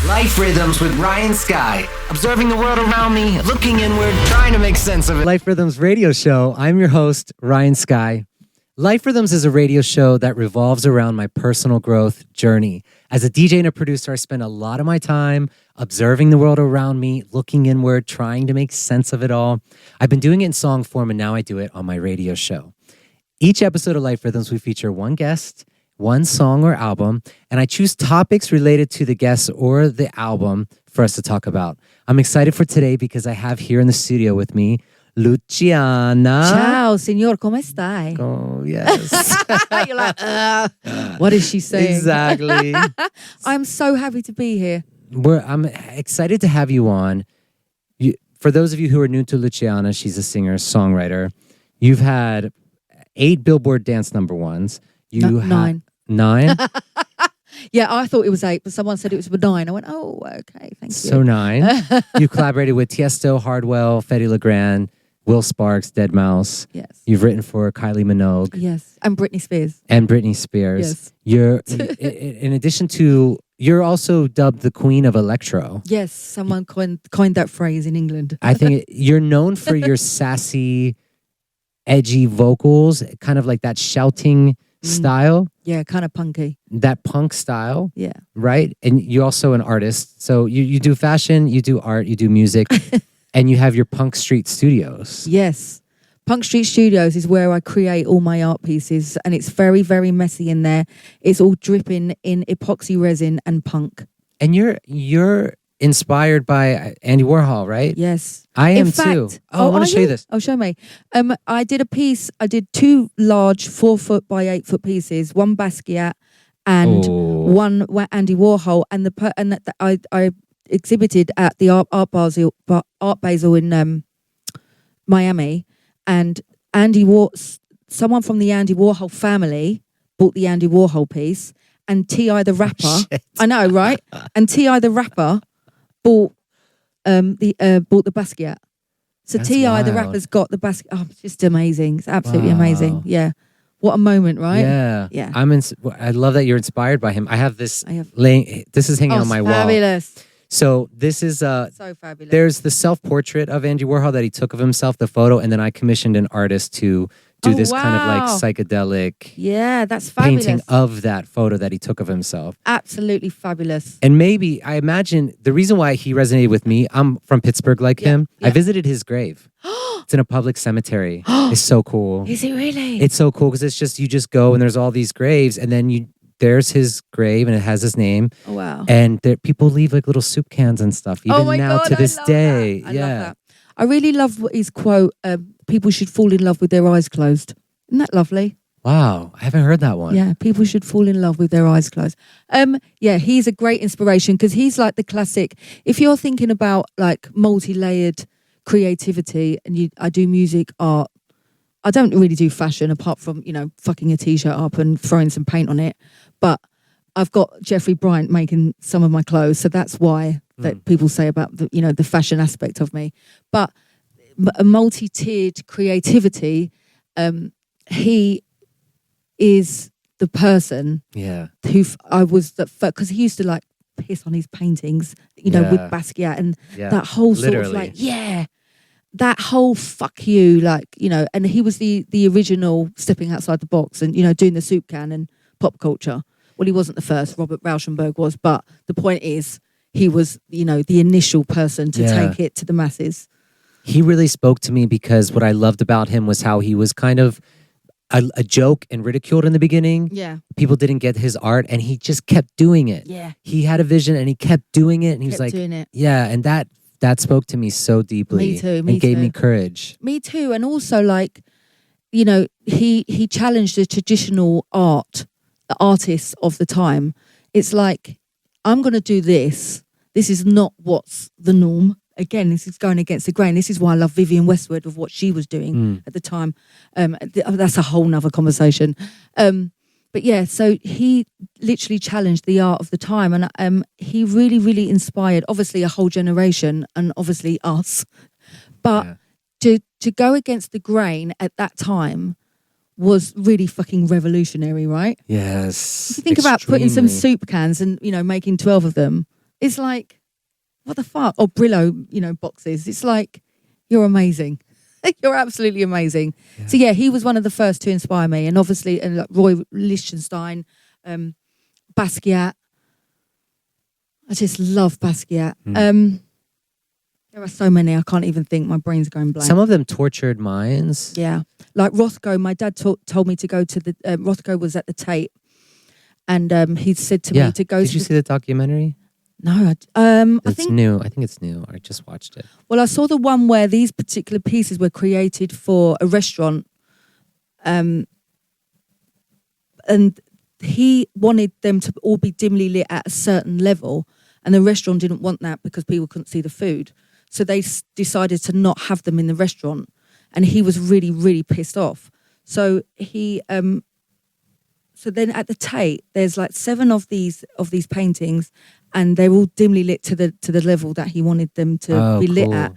Life Rhythms with Ryan Sky. Observing the world around me, looking inward, trying to make sense of it. Life Rhythms radio show. I'm your host, Ryan Sky. Life Rhythms is a radio show that revolves around my personal growth journey. As a DJ and a producer, I spend a lot of my time observing the world around me, looking inward, trying to make sense of it all. I've been doing it in song form, and now I do it on my radio show. Each episode of Life Rhythms, we feature one guest, one song or album, and I choose topics related to the guest or the album for us to talk about. I'm excited for today because I have here in the studio with me Luciana. Ciao, signor, come stai? Oh, yes. You're like, what is she saying? Exactly. I'm so happy to be here. I'm excited to have you on. For those of you who are new to Luciana, she's a singer, songwriter. You've had 8 Billboard dance number ones. Nine. 9? Yeah, I thought it was 8, but someone said it was 9. I went, oh, okay, thank you. So 9. You collaborated with Tiesto, Hardwell, Fetty Legrand, Will Sparks, Deadmau5. Yes. You've written for Kylie Minogue. Yes, and Britney Spears. Yes. You're, in addition to, you're also dubbed the Queen of Electro. Yes, someone coined that phrase in England. I think you're known for your sassy, edgy vocals, kind of like that shouting style. Yeah, kind of punky. That punk style. Yeah. Right? And you're also an artist. So you do fashion, you do art, you do music, and you have your Punk Street Studios. Yes. Punk Street Studios is where I create all my art pieces, and it's very, very messy in there. It's all dripping in epoxy resin and punk. And you're inspired by Andy Warhol, right? Yes. I am too. Oh, I want to show you this. Oh, show me. I did 2 large 4-foot by 8-foot pieces, one Basquiat and one Andy Warhol, and I exhibited at the Art Basel in Miami, and someone from the Andy Warhol family bought the Andy Warhol piece, and T.I. the rapper, I know, right? And T.I. the rapper bought the Basquiat. So T.I. the rapper's got the Basquiat. Oh, it's just amazing. It's absolutely amazing. Yeah. What a moment, right? Yeah. Yeah. I love that you're inspired by him. I have this this is hanging on my fabulous. wall. So this is so fabulous. There's the self-portrait of Andy Warhol that he took of himself, the photo, and then I commissioned an artist to do this kind of like psychedelic that's fabulous. painting of that photo that he took of himself. Absolutely fabulous. And maybe, I imagine, the reason why he resonated with me, I'm from Pittsburgh like him. Yeah. I visited his grave. It's in a public cemetery. It's so cool. Is it really? It's so cool because it's just, you just go and there's all these graves, and then there's his grave and it has his name. Oh, wow. And people leave like little soup cans and stuff, even now to this day. I love that. I really love his quote, people should fall in love with their eyes closed. Isn't that lovely? Wow, I haven't heard that one. Yeah, people should fall in love with their eyes closed. Yeah, he's a great inspiration because he's like the classic. If you're thinking about like multi-layered creativity, and I do music, art, I don't really do fashion apart from, fucking a t-shirt up and throwing some paint on it. But I've got Jeffrey Bryant making some of my clothes, so that's why that people say about the fashion aspect of me. But a multi-tiered creativity, he is the person who I was because he used to like piss on his paintings, with Basquiat and that whole sort of like that whole fuck you, like, and he was the original stepping outside the box and doing the soup can and pop culture. Well, he wasn't the first, Robert Rauschenberg was, but the point is he was, the initial person to take it to the masses. He really spoke to me because what I loved about him was how he was kind of a joke and ridiculed in the beginning. Yeah. People didn't get his art and he just kept doing it. Yeah. He had a vision and he kept doing it, and he was like, doing it. Yeah, and that spoke to me so deeply. Me too. And gave me courage. Me too. And also, like, he challenged the traditional the artists of the time. It's like, I'm going to do this. This is not what's the norm. Again, this is going against the grain. This is why I love Vivienne Westwood of what she was doing at the time. That's a whole nother conversation. But yeah, so he literally challenged the art of the time, and he really, really inspired, obviously, a whole generation, and obviously us. But to go against the grain at that time was really fucking revolutionary, right? Yes. If you think about putting some soup cans and making 12 of them. It's like, what the fuck? Or Brillo, boxes. It's like, you're amazing. You're absolutely amazing. Yeah. So yeah, he was one of the first to inspire me, and obviously, and like Roy Lichtenstein, Basquiat. I just love Basquiat. There are so many, I can't even think. My brain's going blank. Some of them tortured minds. Yeah, like Rothko. My dad told me to go to the Rothko was at the Tate, and he said to me to go. Did you see the documentary? No, I think new. I think it's new. I just watched it. Well, I saw the one where these particular pieces were created for a restaurant, and he wanted them to all be dimly lit at a certain level, and the restaurant didn't want that because people couldn't see the food. So they decided to not have them in the restaurant, and he was really, really pissed off. So he, so then at the Tate, there's like 7 of these paintings, and they're all dimly lit to the level that he wanted them to be lit at.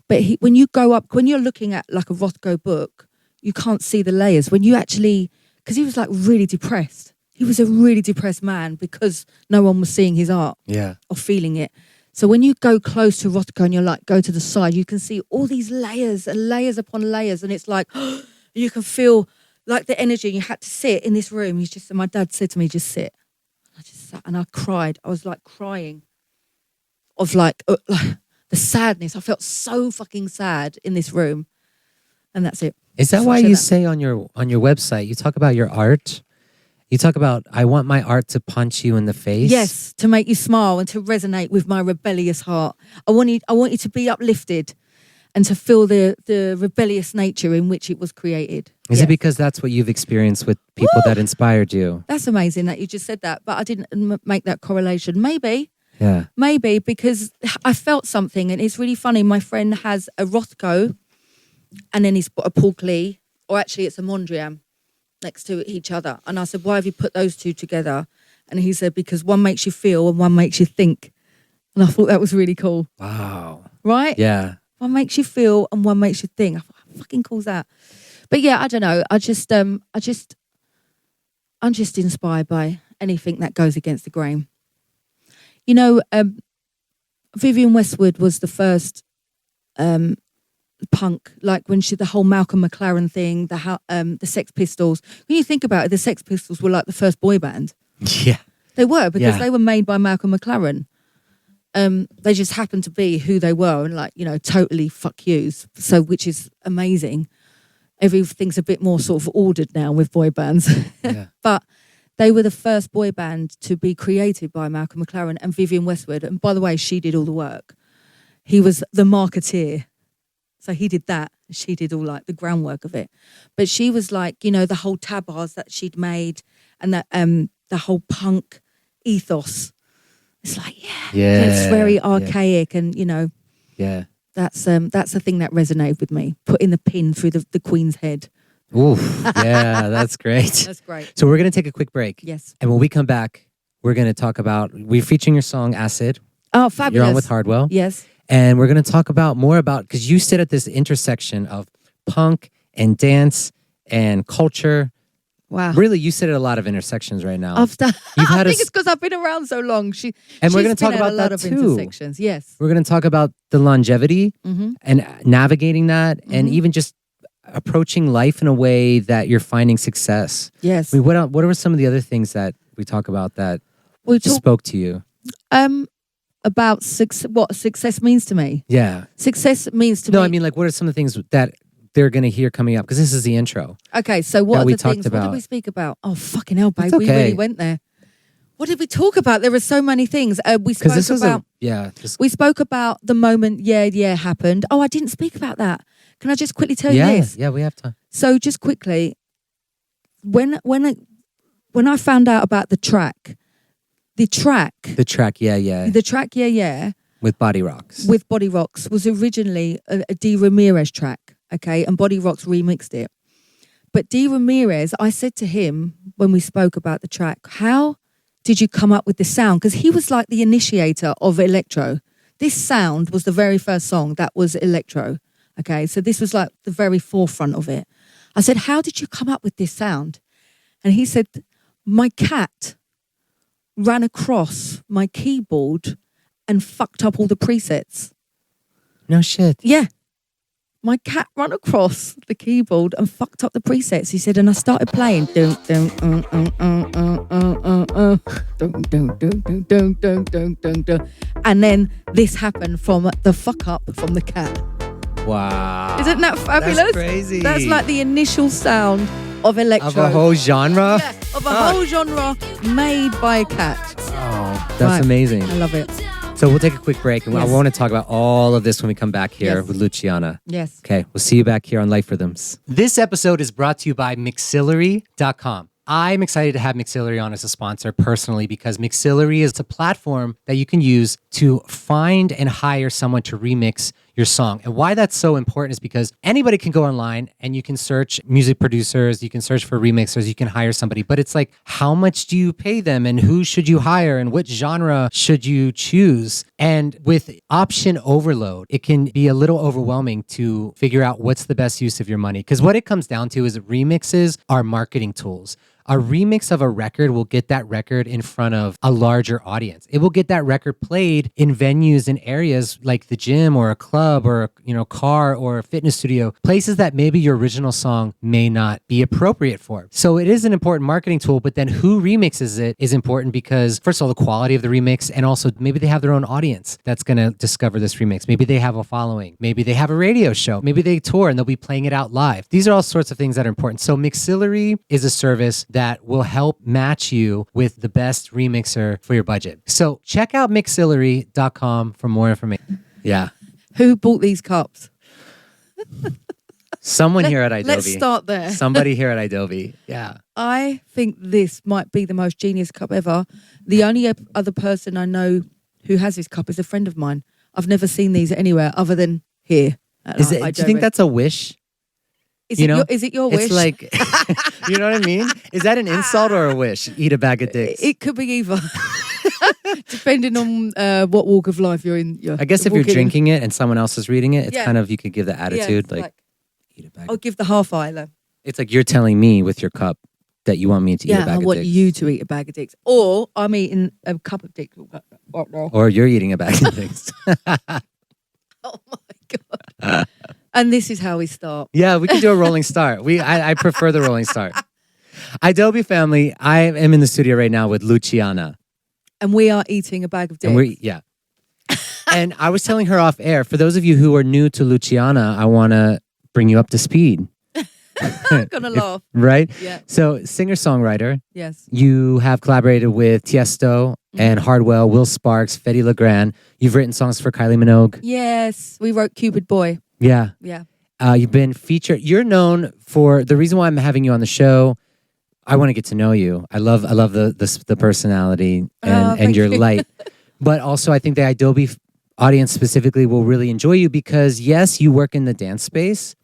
But when you go up, when you're looking at like a Rothko book, you can't see the layers. When you actually, because he was like really depressed. He was a really depressed man because no one was seeing his art or feeling it. So when you go close to Rothko and you're like, go to the side, you can see all these layers and layers upon layers. And it's like, you can feel like the energy. You had to sit in this room. My dad said to me, just sit. I just sat and I cried. I was like crying of like the sadness. I felt so fucking sad in this room. And that's it. Is that why you say on your website, you talk about your art? You talk about, I want my art to punch you in the face. Yes, to make you smile and to resonate with my rebellious heart. I want you to be uplifted and to feel the rebellious nature in which it was created. Is it because that's what you've experienced with people that inspired you? That's amazing that you just said that, but I didn't make that correlation. Maybe. Yeah. Maybe because I felt something, and it's really funny. My friend has a Rothko, and then he's got a Paul Klee, or actually it's a Mondrian, next to each other. And I said, why have you put those two together? And he said, because one makes you feel and one makes you think. And I thought that was really cool. Wow. Right? Yeah. One makes you feel and one makes you think. I thought, how fucking cool is that? But yeah, I don't know. I'm just inspired by anything that goes against the grain. You know, Vivienne Westwood was the first punk, like when the whole Malcolm McLaren thing, the Sex Pistols. When you think about it, the Sex Pistols were like the first boy band. Yeah, they were, because they were made by Malcolm McLaren. They just happened to be who they were, and totally fuck yous. So, which is amazing. Everything's a bit more sort of ordered now with boy bands, but they were the first boy band to be created by Malcolm McLaren and Vivienne Westwood. And by the way, she did all the work. He was the marketeer. So he did that. She did all like the groundwork of it. But she was like, the whole tabars that she'd made and that the whole punk ethos. It's like, it's very archaic and, that's the thing that resonated with me. Putting the pin through the Queen's head. Oof. Yeah, that's great. That's great. So we're going to take a quick break. Yes. And when we come back, we're going to talk about, we're featuring your song Acid. Oh, fabulous. You're on with Hardwell. Yes. And we're going to talk more about, because you sit at this intersection of punk and dance and culture. Wow. Really, you sit at a lot of intersections right now. I think it's because I've been around so long. And we're going to talk about a lot of intersections. Yes. We're going to talk about the longevity and navigating that and even just approaching life in a way that you're finding success. Yes. I mean, what are some of the other things that we talk about that spoke to you? About what success means to me. Yeah. Success means to me. No, I mean, like, what are some of the things that they're going to hear coming up? Because this is the intro. Okay, so what are the things? What did we speak about? Oh, fucking hell, babe. Okay. We really went there. What did we talk about? There are so many things. We spoke about the moment happened. Oh, I didn't speak about that. Can I just quickly tell you this? Yeah, we have time. So just quickly, when I found out about the track, with Bodyrox was originally a D Ramirez track, okay, and Bodyrox remixed it. But D Ramirez, I said to him when we spoke about the track, how did you come up with this sound? Because he was like the initiator of Electro. This sound was the very first song that was Electro, okay, so this was like the very forefront of it. I said, how did you come up with this sound? And he said, my cat ran across my keyboard and fucked up all the presets. No shit. Yeah. My cat ran across the keyboard and fucked up the presets. He said, and I started playing. And then this happened from the fuck up from the cat. Wow. Isn't that fabulous? That's crazy. That's like the initial sound of electro. Of a whole genre? Yeah, of a whole genre made by a cat. Oh, that's amazing. I love it. So we'll take a quick break, and I Yes. want to talk about all of this when we come back here Yes. with Luciana. Yes. Okay, we'll see you back here on Life Rhythms. This episode is brought to you by Mixillery.com. I'm excited to have Mixillery on as a sponsor personally because Mixillery is a platform that you can use to find and hire someone to remix your song. And why that's so important is because anybody can go online and you can search music producers, you can search for remixers, you can hire somebody, but it's like, how much do you pay them and who should you hire and what genre should you choose? And with option overload, it can be a little overwhelming to figure out what's the best use of your money. Because what it comes down to is remixes are marketing tools. A remix of a record will get that record in front of a larger audience. It will get that record played in venues and areas like the gym or a club or a car or a fitness studio, places that maybe your original song may not be appropriate for. So it is an important marketing tool, but then who remixes it is important because first of all, the quality of the remix, and also maybe they have their own audience that's going to discover this remix. Maybe they have a following. Maybe they have a radio show. Maybe they tour and they'll be playing it out live. These are all sorts of things that are important. So Mixillery is a service that will help match you with the best remixer for your budget. So check out Mixillery.com for more information. Yeah. Who bought these cups? Someone here at Adobe. Let's start there. Somebody here at Adobe. Yeah. I think this might be the most genius cup ever. The only other person I know who has this cup is a friend of mine. I've never seen these anywhere other than here. Do you think that's a wish? Is it your wish? It's like, you know what I mean? Is that an insult or a wish? Eat a bag of dicks. It could be either. Depending on what walk of life you're in. I guess if you're drinking it and someone else is reading it, it's kind of, you could give the attitude like eat a bag. I'll give the half island. It's like you're telling me with your cup that you want me to eat a bag of dicks. I want you to eat a bag of dicks. Or I'm eating a cup of dicks. Or you're eating a bag of dicks. Oh my God. And this is how we start. Yeah, we can do a rolling start. I prefer the rolling start. Adobe family, I am in the studio right now with Luciana. And we are eating a bag of dicks. And I was telling her off air, for those of you who are new to Luciana, I want to bring you up to speed. I'm going to laugh. Right? Yeah. So, singer-songwriter. Yes. You have collaborated with Tiesto and Hardwell, Will Sparks, Fetty LeGrand. You've written songs for Kylie Minogue. Yes. We wrote Cupid Boy. Yeah. Yeah. You've been featured. You're known for the reason why I'm having you on the show. I want to get to know you. I love the personality and your light. But also, I think the Adobe audience specifically will really enjoy you because yes, you work in the dance space,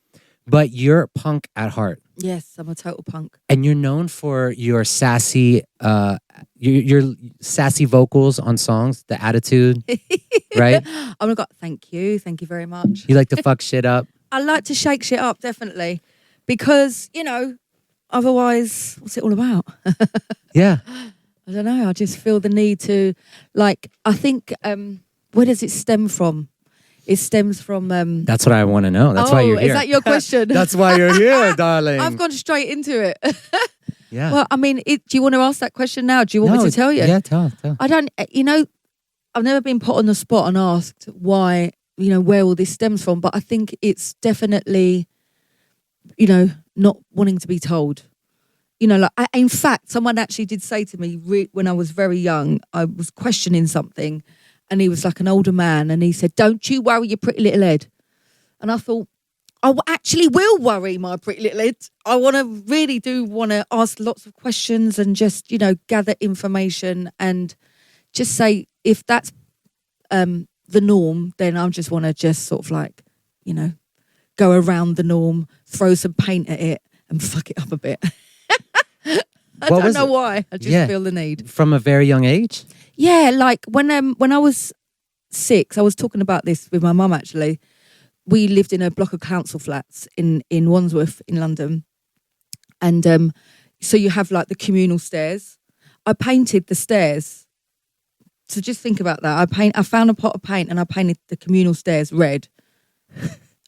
but you're punk at heart. Yes, I'm a total punk. And you're known for your sassy, your sassy vocals on songs, the attitude, right? Oh my God, thank you very much. You like to fuck shit up. I like to shake shit up, definitely, because otherwise, what's it all about? Yeah, I don't know. I just feel the need to, I think, where does it stem from? It stems from... That's what I want to know. That's why you're here. Is that your question? That's why you're here, darling. I've gone straight into it. Yeah. Well, I mean, do you want to ask that question now? Do you want me to tell you? Yeah, tell. I don't, I've never been put on the spot and asked why, where all this stems from, but I think it's definitely, not wanting to be told. In fact, someone actually did say to me when I was very young, I was questioning something, and he was like an older man, and he said, "Don't you worry your pretty little head." And I thought, I actually will worry my pretty little head. I really do want to ask lots of questions and just, gather information and just say, if that's the norm, then I just want to just sort of go around the norm, throw some paint at it and fuck it up a bit. I don't know why. I just feel the need. From a very young age? Yeah, like when I was 6, I was talking about this with my mum actually. We lived in a block of council flats in Wandsworth in London. And so you have like the communal stairs. I painted the stairs So just think about that. I found a pot of paint and I painted the communal stairs red.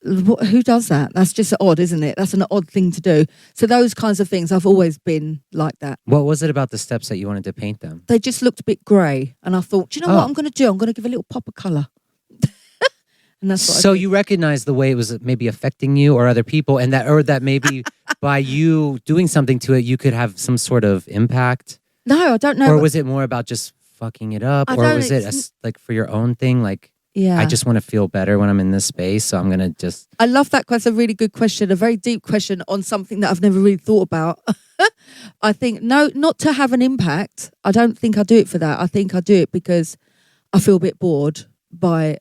Who does that? That's just odd, isn't it? That's an odd thing to do. So those kinds of things, I've always been like that. What was it about the steps that you wanted to paint them? They just looked a bit grey. And I thought, do you know what I'm going to do? I'm going to give a little pop of colour. And that's what so you recognize the way it was maybe affecting you or other people, and that maybe by you doing something to it, you could have some sort of impact? No, I don't know. Or was it more about just fucking it up? Or was it like for your own thing? Like, yeah, I just want to feel better when I'm in this space, so I'm going to just... I love that question. A really good question, a very deep question on something that I've never really thought about. I think, no, not to have an impact. I don't think I do it for that. I think I do it because I feel a bit bored by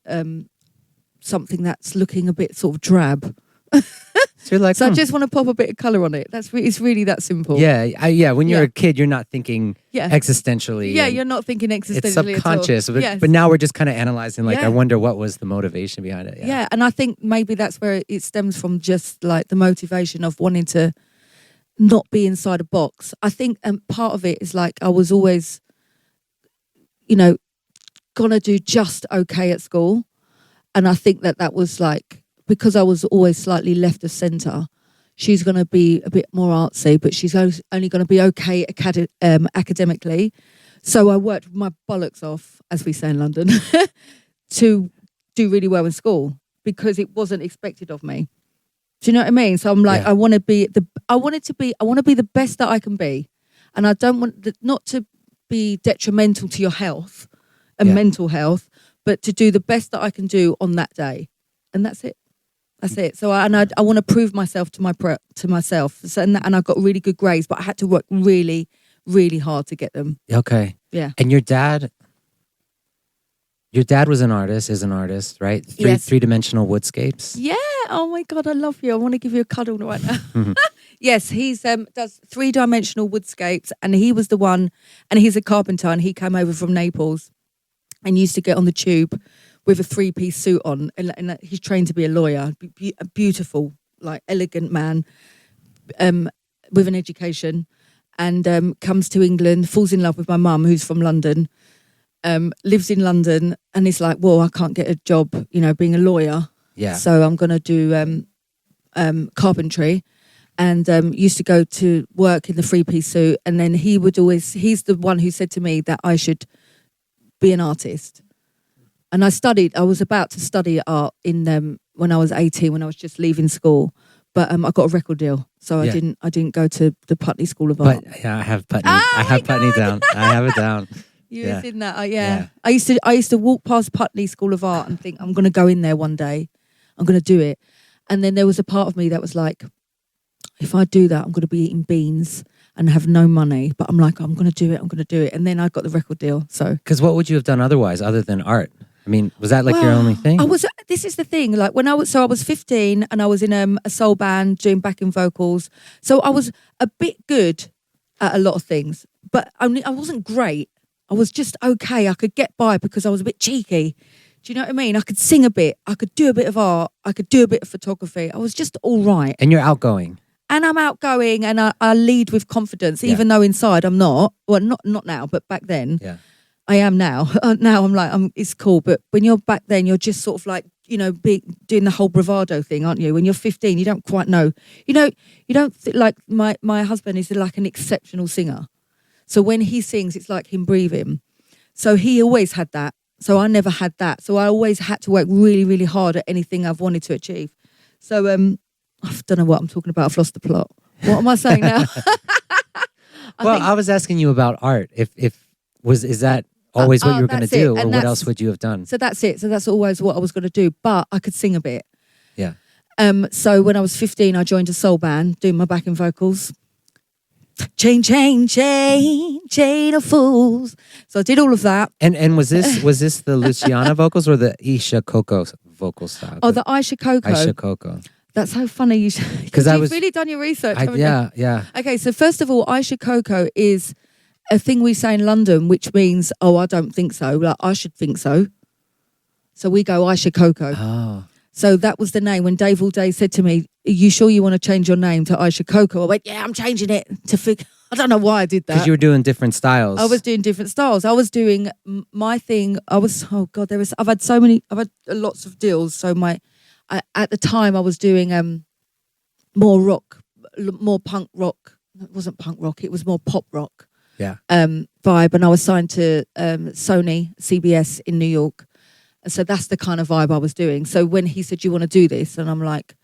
something that's looking a bit sort of drab. So you're like, I just want to pop a bit of colour on it. It's really that simple. Yeah. When you're a kid, you're not thinking existentially. Yeah, you're not thinking existentially. It's subconscious. At all. But now we're just kind of analysing, like, I wonder what was the motivation behind it. Yeah, and I think maybe that's where it stems from, just like the motivation of wanting to not be inside a box. I think part of it is like I was always, gonna do just okay at school. And I think that was like, because I was always slightly left of centre, she's going to be a bit more artsy, but she's only going to be okay academically. So I worked my bollocks off, as we say in London, to do really well in school because it wasn't expected of me. Do you know what I mean? So I'm like, I want to be the best that I can be, and I don't want not to be detrimental to your health and mental health, but to do the best that I can do on that day, and that's it. That's it. So I want to prove myself to myself. So, and I got really good grades, but I had to work really, really hard to get them. Okay. Yeah. And your dad was an artist, is an artist, right? Yes. Three-dimensional woodscapes. Yeah. Oh my God, I love you. I want to give you a cuddle right now. Yes, he's does three-dimensional woodscapes, and he was the one, and he's a carpenter, and he came over from Naples and used to get on the tube with a three-piece suit on, and he's trained to be a lawyer, a beautiful, like, elegant man with an education, and comes to England, falls in love with my mum, who's from London, lives in London, and is like, well, I can't get a job, being a lawyer, so I'm going to do carpentry, and used to go to work in the three-piece suit, and then he's the one who said to me that I should be an artist. And I was about to study art when I was 18, when I was just leaving school. But I got a record deal, so I didn't go to the Putney School of Art. But I have Putney. I have Putney down. I have it down. You was in that, yeah. I used to walk past Putney School of Art and think, I'm going to go in there one day. I'm going to do it. And then there was a part of me that was like, if I do that, I'm going to be eating beans and have no money. But I'm like, I'm going to do it. I'm going to do it. And then I got the record deal. So, because what would you have done otherwise, other than art? I mean, was that like your only thing? This is the thing. Like I was 15 and I was in a soul band doing backing vocals. So I was a bit good at a lot of things, but I wasn't great. I was just okay. I could get by because I was a bit cheeky. Do you know what I mean? I could sing a bit. I could do a bit of art. I could do a bit of photography. I was just all right. And you're outgoing. And I'm outgoing, and I lead with confidence, even though inside I'm not. Well, not now, but back then. Yeah. I am now. Now I'm like, it's cool. But when you're back then, you're just sort of like, doing the whole bravado thing, aren't you? When you're 15, you don't quite know. You don't like my husband is like an exceptional singer. So when he sings, it's like him breathing. So he always had that. So I never had that. So I always had to work really, really hard at anything I've wanted to achieve. So I don't know what I'm talking about. I've lost the plot. What am I saying now? I was asking you about art. Is that always what you were going to do, or what else would you have done? So that's it. So that's always what I was going to do, but I could sing a bit. Yeah. So when I was 15, I joined a soul band doing my backing vocals. Chain, chain, chain, chain of fools. So I did all of that. And was this the Luciana vocals or the Isha Coco vocal style? Oh, the Isha Coco. Isha Coco. That's so funny. Because you've really done your research. Yeah. Okay, so first of all, Isha Coco is a thing we say in London, which means, oh, I don't think so. Like, I should think so. So we go Isha Coco. Oh. So that was the name. When Dave All Day said to me, are you sure you want to change your name to Isha Coco? I went, yeah, I'm changing it to I don't know why I did that. Because you were doing different styles. I was doing different styles. I was doing my thing. I've had lots of deals. So at the time I was doing more rock, more punk rock. It wasn't punk rock. It was more pop rock. Yeah. Vibe. And I was signed to Sony, CBS in New York. And so that's the kind of vibe I was doing. So when he said, you want to do this? And I'm like,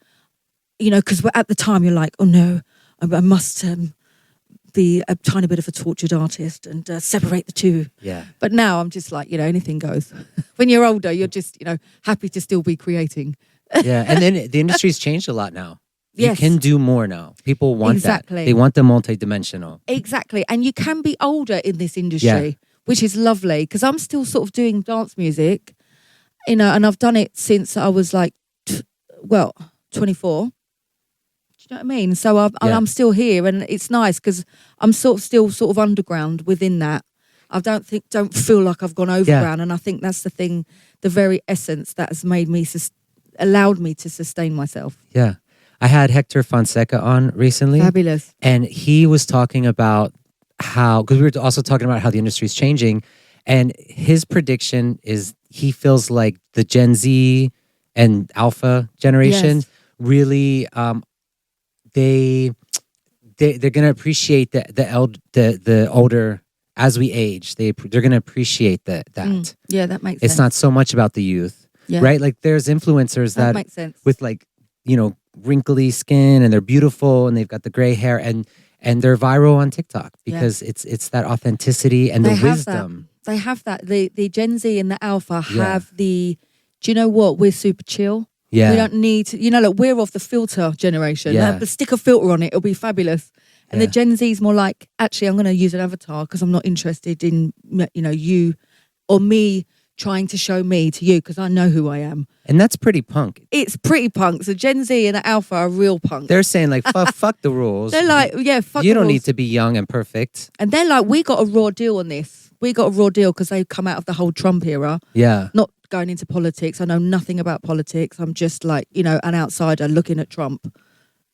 because at the time you're like, oh no, I must be a tiny bit of a tortured artist and separate the two. Yeah. But now I'm just like, anything goes. When you're older, you're just, happy to still be creating. Yeah. And then the industry's changed a lot now. Yes. You can do more now. People want that. They want the multi-dimensional. Exactly. And you can be older in this industry, which is lovely. Because I'm still sort of doing dance music, and I've done it since I was like, 24. Do you know what I mean? So I'm still here, and it's nice because I'm still sort of underground within that. I don't feel like I've gone overground, and I think that's the thing, the very essence that has made me allowed me to sustain myself. Yeah, I had Hector Fonseca on recently. Fabulous, and he was talking about how, because we were also talking about how the industry is changing, and his prediction is he feels like the Gen Z and Alpha generation really. They're gonna appreciate the older as we age. They're gonna appreciate that. Yeah, that makes sense. It's not so much about the youth, right? Like there's influencers that makes sense. with like wrinkly skin and they're beautiful and they've got the gray hair and they're viral on TikTok because it's that authenticity and the wisdom. They have that. The Gen Z and the Alpha have the. Do you know what? We're super chill. Yeah. We don't need to, look, we're of the filter generation. Yeah. Stick a filter on it, it'll be fabulous. And the Gen Z's more like, actually, I'm going to use an avatar because I'm not interested in, you or me trying to show me to you because I know who I am. And that's pretty punk. It's pretty punk. So Gen Z and Alpha are real punk. They're saying like, fuck the rules. They're like, fuck you the don't rules. need to be young and perfect. And they're like, we got a raw deal on this. We got a raw deal because they come out of the whole Trump era. Yeah. Not going into politics. I know nothing about politics. I'm just like, an outsider looking at Trump,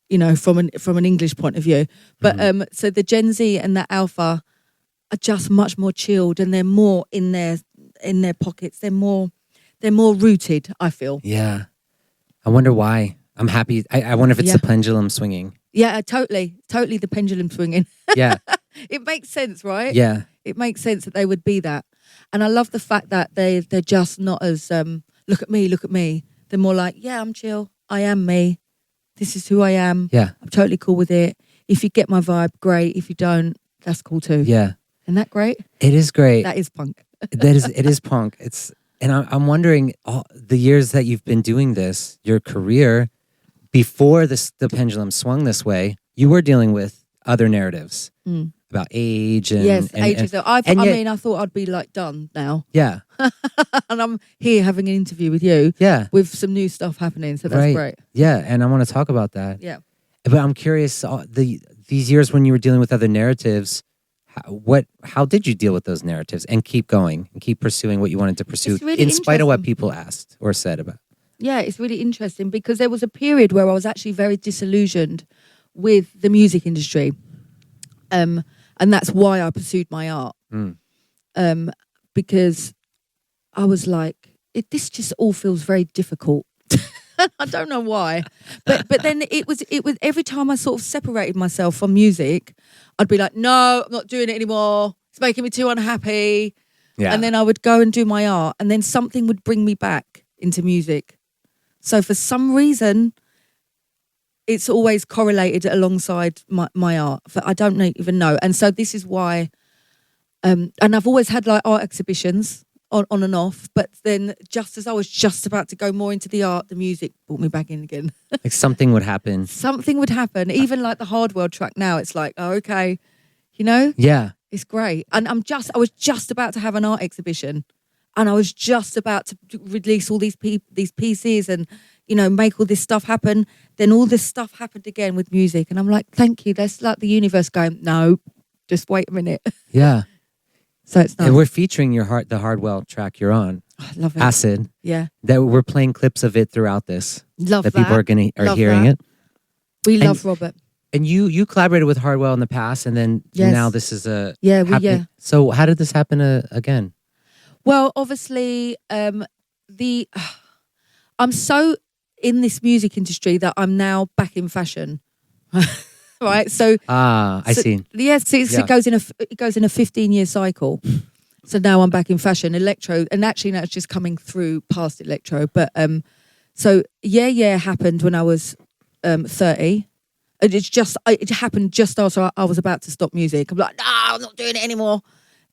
from an English point of view. But so the Gen Z and the Alpha are just much more chilled and they're more in their pockets. They're more rooted, I feel. Yeah. I wonder why. I'm happy. I wonder if it's the pendulum swinging. Yeah, totally the pendulum swinging. Yeah. It makes sense, right? Yeah. It makes sense that they would be that. And I love the fact that they're just not as, look at me. They're more like, yeah, I'm chill. I am me. This is who I am. Yeah. I'm totally cool with it. If you get my vibe, great. If you don't, that's cool too. Yeah. Isn't that great? It is great. That is punk. It is punk. I'm wondering the years that you've been doing this, your career, before the pendulum swung this way, you were dealing with other narratives about age and ages. I thought I'd be like done now. Yeah. And I'm here having an interview with you. Yeah. With some new stuff happening, so that's great. Yeah, and I want to talk about that. Yeah. But I'm curious, these years when you were dealing with other narratives, how did you deal with those narratives and keep going and keep pursuing what you wanted to pursue really in spite of what people asked or said about? Yeah, it's really interesting because there was a period where I was actually very disillusioned with the music industry. And that's why I pursued my art. Because I was like, this just all feels very difficult. I don't know why. But then it was every time I sort of separated myself from music, I'd be like, no, I'm not doing it anymore. It's making me too unhappy. Yeah. And then I would go and do my art and then something would bring me back into music. So for some reason, it's always correlated alongside my art. I don't even know. And so this is why, and I've always had like art exhibitions on and off, but then just as I was just about to go more into the art, the music brought me back in again. Like something would happen. Something would happen. Even like the Hardwell track now, it's like, oh, okay, Yeah. It's great. And I was just about to have an art exhibition and I was just about to release all these pieces and, make all this stuff happen. Then all this stuff happened again with music. And I'm like, thank you. That's like the universe going, no, just wait a minute. Yeah. So it's nice. And we're featuring the Hardwell track you're on. I love it. Acid. Yeah. That we're playing clips of it throughout this. Love that. People are hearing that. it. We love Robert. And you collaborated with Hardwell in the past, and then Yes. now this is a Yeah, happening. So how did this happen again? Well, obviously, I'm so in this music industry that I'm now back in fashion, right? So I see. yes, Yeah. it goes in a 15-year cycle. So now I'm back in fashion, electro, and actually now it's just coming through past electro. But so yeah happened when I was 30. And it happened just after I was about to stop music. I'm like, no, I'm not doing it anymore.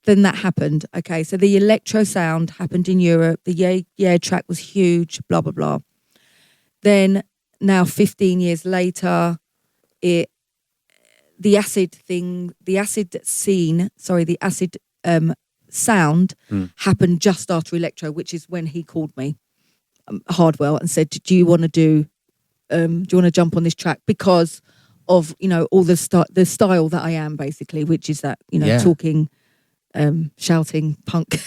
Then that happened. Okay, so the electro sound happened in Europe. The yeah track was huge, blah, blah, blah. Then now 15 years later, the acid sound happened just after electro, which is when he called me, Hardwell, and said, do you want to jump on this track? Because of, all the style that I am, basically, which is that, talking, shouting, punk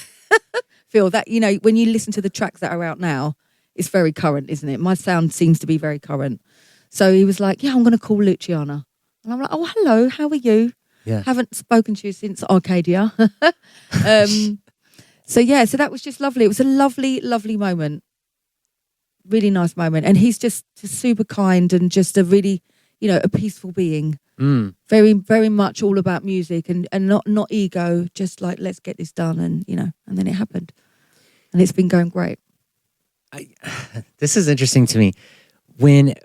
feel that, when you listen to the tracks that are out now, it's very current, isn't it? My sound seems to be very current. So he was like, yeah, I'm going to call Luciana. And I'm like, oh, hello, how are you? Yeah. Haven't spoken to you since Arcadia. So that was just lovely. It was a lovely, lovely moment. Really nice moment. And he's just super kind and just a really, a peaceful being. Very, very much all about music and not ego, just like, let's get this done. And, and then it happened. And it's been going great. This is interesting to me. When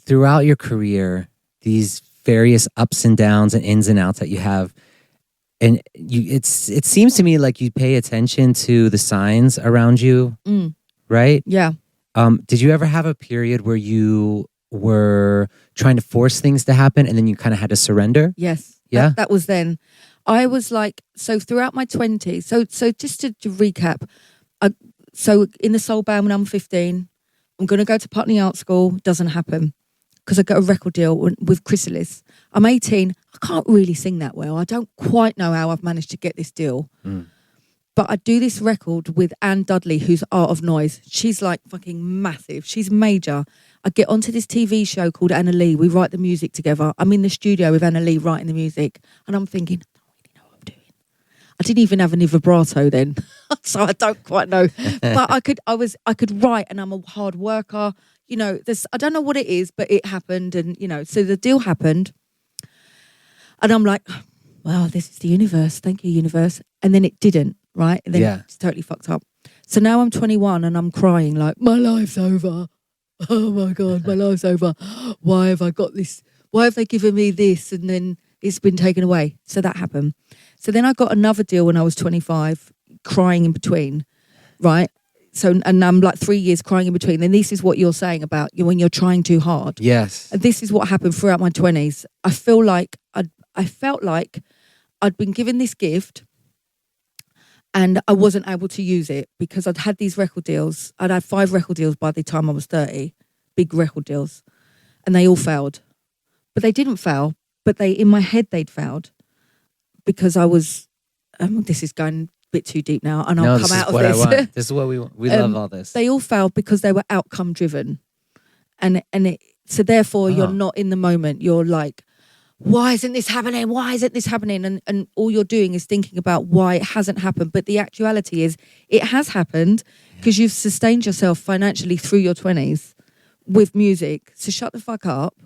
throughout your career, these various ups and downs and ins and outs that you have, and it seems to me like you pay attention to the signs around you, right? Yeah. Did you ever have a period where you were trying to force things to happen and then you kind of had to surrender? Yes. Yeah. That was then. I was like, so throughout my 20s, so just to recap, so in the soul band when I'm 15, I'm going to go to Putney Art School. Doesn't happen because I got a record deal with Chrysalis. I'm 18. I can't really sing that well. I don't quite know how I've managed to get this deal. But I do this record with Anne Dudley, who's Art of Noise. She's like fucking massive. She's major. I get onto this TV show called Anna Lee. We write the music together. I'm in the studio with Anna Lee writing the music. And I'm thinking, I don't really know what I'm doing. I didn't even have any vibrato then. So I don't quite know. But I could write, and I'm a hard worker. I don't know what it is, but it happened. And, so the deal happened. And I'm like, wow, this is the universe. Thank you, universe. And then it didn't, right? And then it's totally fucked up. So now I'm 21 and I'm crying like, my life's over. Oh my God, my life's over. Why have I got this? Why have they given me this? And then it's been taken away. So that happened. So then I got another deal when I was 25, crying in between, right? So, and I'm like 3 years crying in between. And this is what you're saying about when you're trying too hard. Yes. And this is what happened throughout my 20s. I felt like I'd been given this gift and I wasn't able to use it because I'd had these record deals. I'd had 5 record deals by the time I was 30, big record deals. And they all failed. But they didn't fail, but in my head, they'd failed because I was, this is going a bit too deep now and I'll come out of this. I want. This is what we want. We love all this. They all failed because they were outcome driven. So therefore you're not in the moment. You're like, why isn't this happening? Why isn't this happening? And all you're doing is thinking about why it hasn't happened. But the actuality is it has happened because you've sustained yourself financially through your 20s with music. So shut the fuck up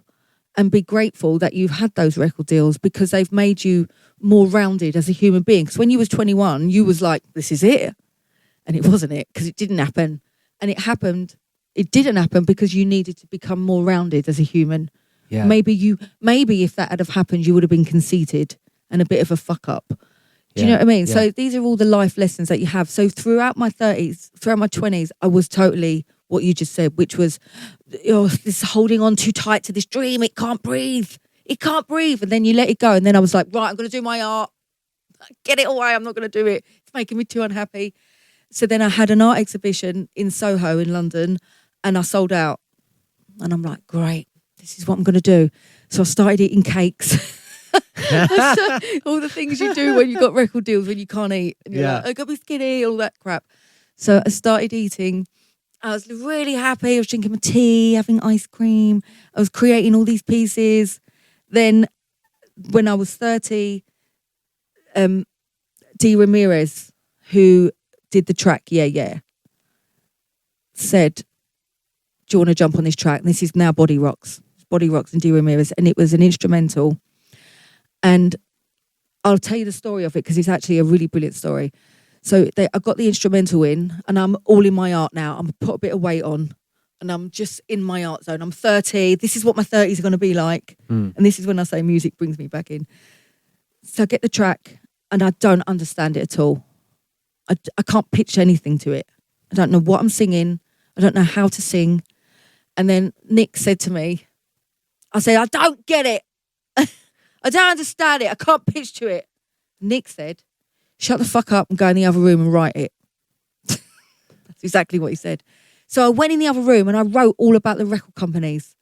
and be grateful that you've had those record deals because they've made you more rounded as a human being. Because when you was 21, you was like, this is it. And it wasn't it because it didn't happen. And it happened. It didn't happen because you needed to become more rounded as a human. Yeah. Maybe if that had have happened, you would have been conceited and a bit of a fuck up. Do you know what I mean? Yeah. So these are all the life lessons that you have. So throughout my 20s, I was totally what you just said, which was this holding on too tight to this dream. It can't breathe. It can't breathe. And then you let it go. And then I was like, right, I'm going to do my art. Get it away. I'm not going to do it. It's making me too unhappy. So then I had an art exhibition in Soho in London and I sold out. And I'm like, great. This is what I'm going to do. So I started eating cakes. All the things you do when you've got record deals when you can't eat. And you're like, I got to be skinny, all that crap. So I started eating. I was really happy. I was drinking my tea, having ice cream. I was creating all these pieces. Then when I was 30, Dee Ramirez, who did the track Yeah Yeah, said, do you want to jump on this track? And this is now Bodyrox and Dee Ramirez, and it was an instrumental. And I'll tell you the story of it because it's actually a really brilliant story. So I got the instrumental in, and I'm all in my art now. I'm put a bit of weight on, and I'm just in my art zone. I'm 30. This is what my 30s are going to be like. And this is when I say music brings me back in. So I get the track, and I don't understand it at all. I can't pitch anything to it. I don't know what I'm singing. I don't know how to sing. And then Nick said to me, I said, I don't get it. I don't understand it. I can't pitch to it. Nick said, shut the fuck up and go in the other room and write it. That's exactly what he said. So I went in the other room and I wrote all about the record companies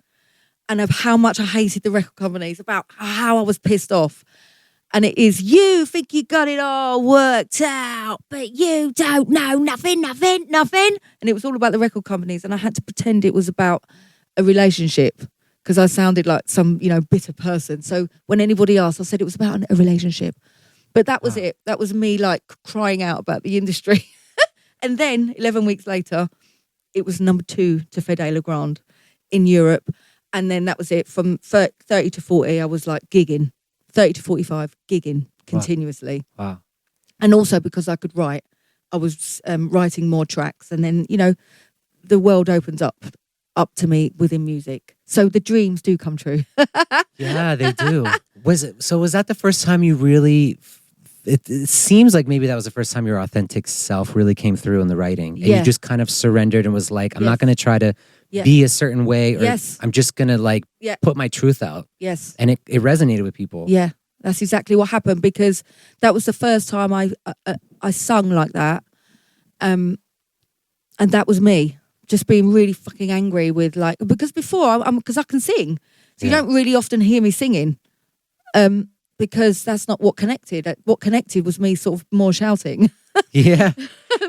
and of how much I hated the record companies, about how I was pissed off. And it is, you think you got it all worked out, but you don't know nothing. And it was all about the record companies. And I had to pretend it was about a relationship because I sounded like some, bitter person. So when anybody asked, I said it was about a relationship. But that was it. That was me like crying out about the industry. And then 11 weeks later, it was number 2 to Fede Legrand in Europe. And then that was it. From 30 to 40, I was like gigging. 30 to 45, gigging continuously. Wow. And also because I could write, I was writing more tracks. And then, the world opens up to me within music. So the dreams do come true. Yeah, they do. Was that the first time you really... It seems like maybe that was the first time your authentic self really came through in the writing. And you just kind of surrendered and was like, I'm not going to try to be a certain way, or I'm just going to put my truth out. Yes. And it resonated with people. Yeah, that's exactly what happened, because that was the first time I sung like that. And that was me just being really fucking angry with because before because I can sing. So you don't really often hear me singing. Because that's not what connected. What connected was me sort of more shouting. Yeah.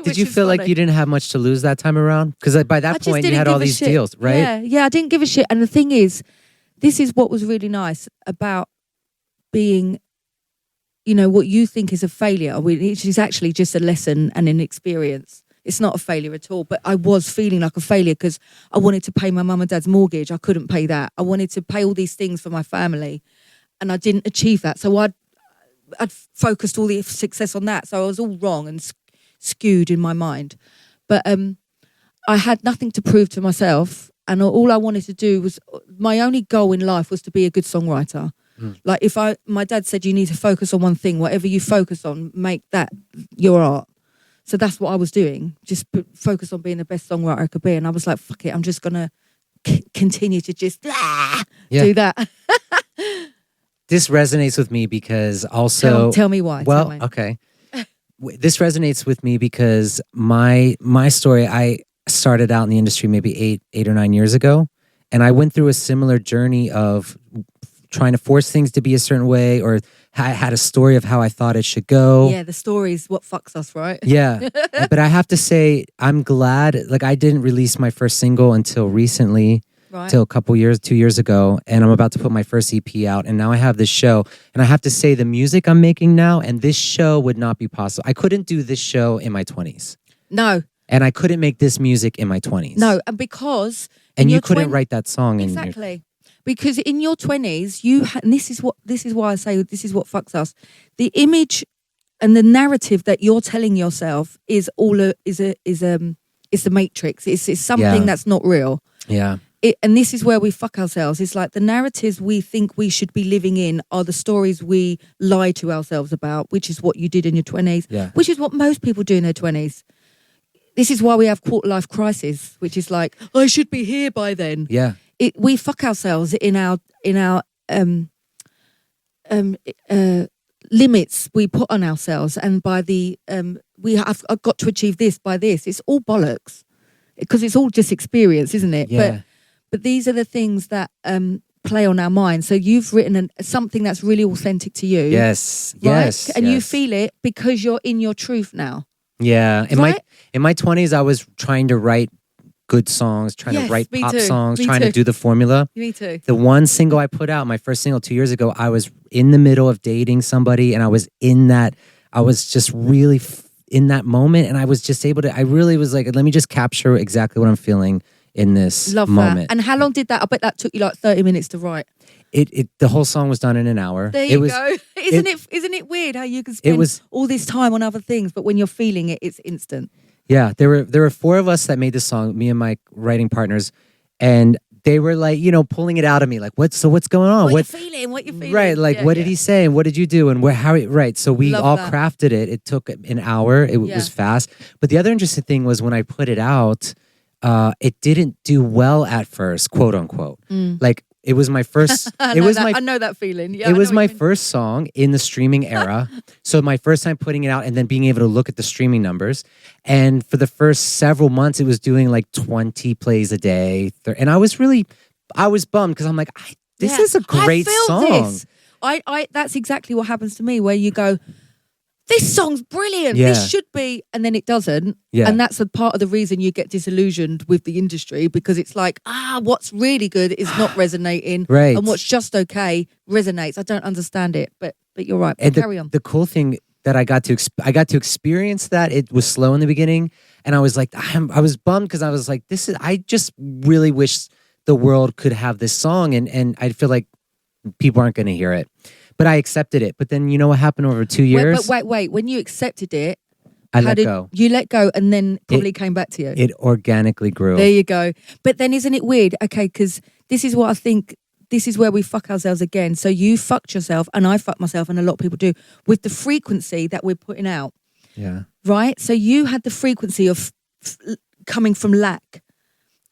Did you feel like you didn't have much to lose that time around? Because by that point, you had all these deals, right? Yeah, I didn't give a shit. And the thing is, this is what was really nice about being, what you think is a failure, which is actually just a lesson and an experience. It's not a failure at all. But I was feeling like a failure because I wanted to pay my mum and dad's mortgage. I couldn't pay that. I wanted to pay all these things for my family. And I didn't achieve that. So I'd focused all the success on that. So I was all wrong and skewed in my mind. But I had nothing to prove to myself. And all I wanted to do was, my only goal in life was to be a good songwriter. Like my dad said, you need to focus on one thing. Whatever you focus on, make that your art. So that's what I was doing. Just focus on being the best songwriter I could be. And I was like, fuck it, I'm just going to continue to just do that. This resonates with me because also... Tell me why. Well, okay. This resonates with me because my story, I started out in the industry maybe 8 or 9 years ago. And I went through a similar journey of trying to force things to be a certain way, or I had a story of how I thought it should go. Yeah, the story's what fucks us, right? Yeah. But I have to say, I'm glad, I didn't release my first single until recently. Right. Till 2 years ago, and I'm about to put my first EP out, and now I have this show, and I have to say the music I'm making now and this show would not be possible. I couldn't do this show in my 20s. No. And I couldn't make this music in my 20s. No, and because... And you couldn't write that song in Exactly. Because in your 20s, and this is why I say this is what fucks us. The image and the narrative that you're telling yourself is the matrix. It's something that's not real. Yeah. And this is where we fuck ourselves. It's like the narratives we think we should be living in are the stories we lie to ourselves about, which is what you did in your 20s, which is what most people do in their 20s. This is why we have quarter-life crisis, which is like, I should be here by then. Yeah. We fuck ourselves in our limits we put on ourselves, and by the I've got to achieve this by this. It's all bollocks, because it's all just experience, isn't it? Yeah. But these are the things that play on our mind. So you've written something that's really authentic to you. Yes, right? yes. And you feel it because you're in your truth now. Yeah. In my 20s, I was trying to write good songs, trying Yes, to write me pop too, songs, me trying too. to do the formula. Me too. The one single I put out, my first single 2 years ago, I was in the middle of dating somebody, and I was just really in that moment, and I was just able to, I really was like, let me just capture exactly what I'm feeling in this Love moment. that. And how long did that? I bet that took you like 30 minutes to write. The whole song was done in an hour. There you go. Isn't it weird how you can spend all this time on other things, but when you're feeling it, it's instant. Yeah, there were 4 of us that made this song, me and my writing partners, and they were like, pulling it out of me, like, what's going on? What you feeling? Right, like, what did he say, and what did you do, and right. So we Love all that. crafted it. It took an hour. It was fast. But the other interesting thing was when I put it out, it didn't do well at first, quote unquote. Like, it was my first. I know that feeling. Yeah, it was my first song in the streaming era. So my first time putting it out and then being able to look at the streaming numbers. And for the first several months, it was doing like 20 plays a day. And I was bummed because I'm like, this is a great song. This. That's exactly what happens to me, where you go, this song's brilliant. Yeah. This should be, and then it doesn't. Yeah. And that's a part of the reason you get disillusioned with the industry, because it's like, what's really good is not resonating. Right. And what's just okay resonates. I don't understand it, but you're right. And carry on. The cool thing that I got to experience that. It was slow in the beginning, and I was like, I was bummed because I was like, I just really wish the world could have this song, and I feel like people aren't going to hear it. But I accepted it. But then you know what happened over 2 years? Wait. When you accepted it, I let go. You let go, and then probably came back to you. It organically grew. There you go. But then isn't it weird? Okay, because this is what I think, this is where we fuck ourselves again. So you fucked yourself, and I fucked myself, and a lot of people do, with the frequency that we're putting out. Yeah. Right? So you had the frequency of coming from lack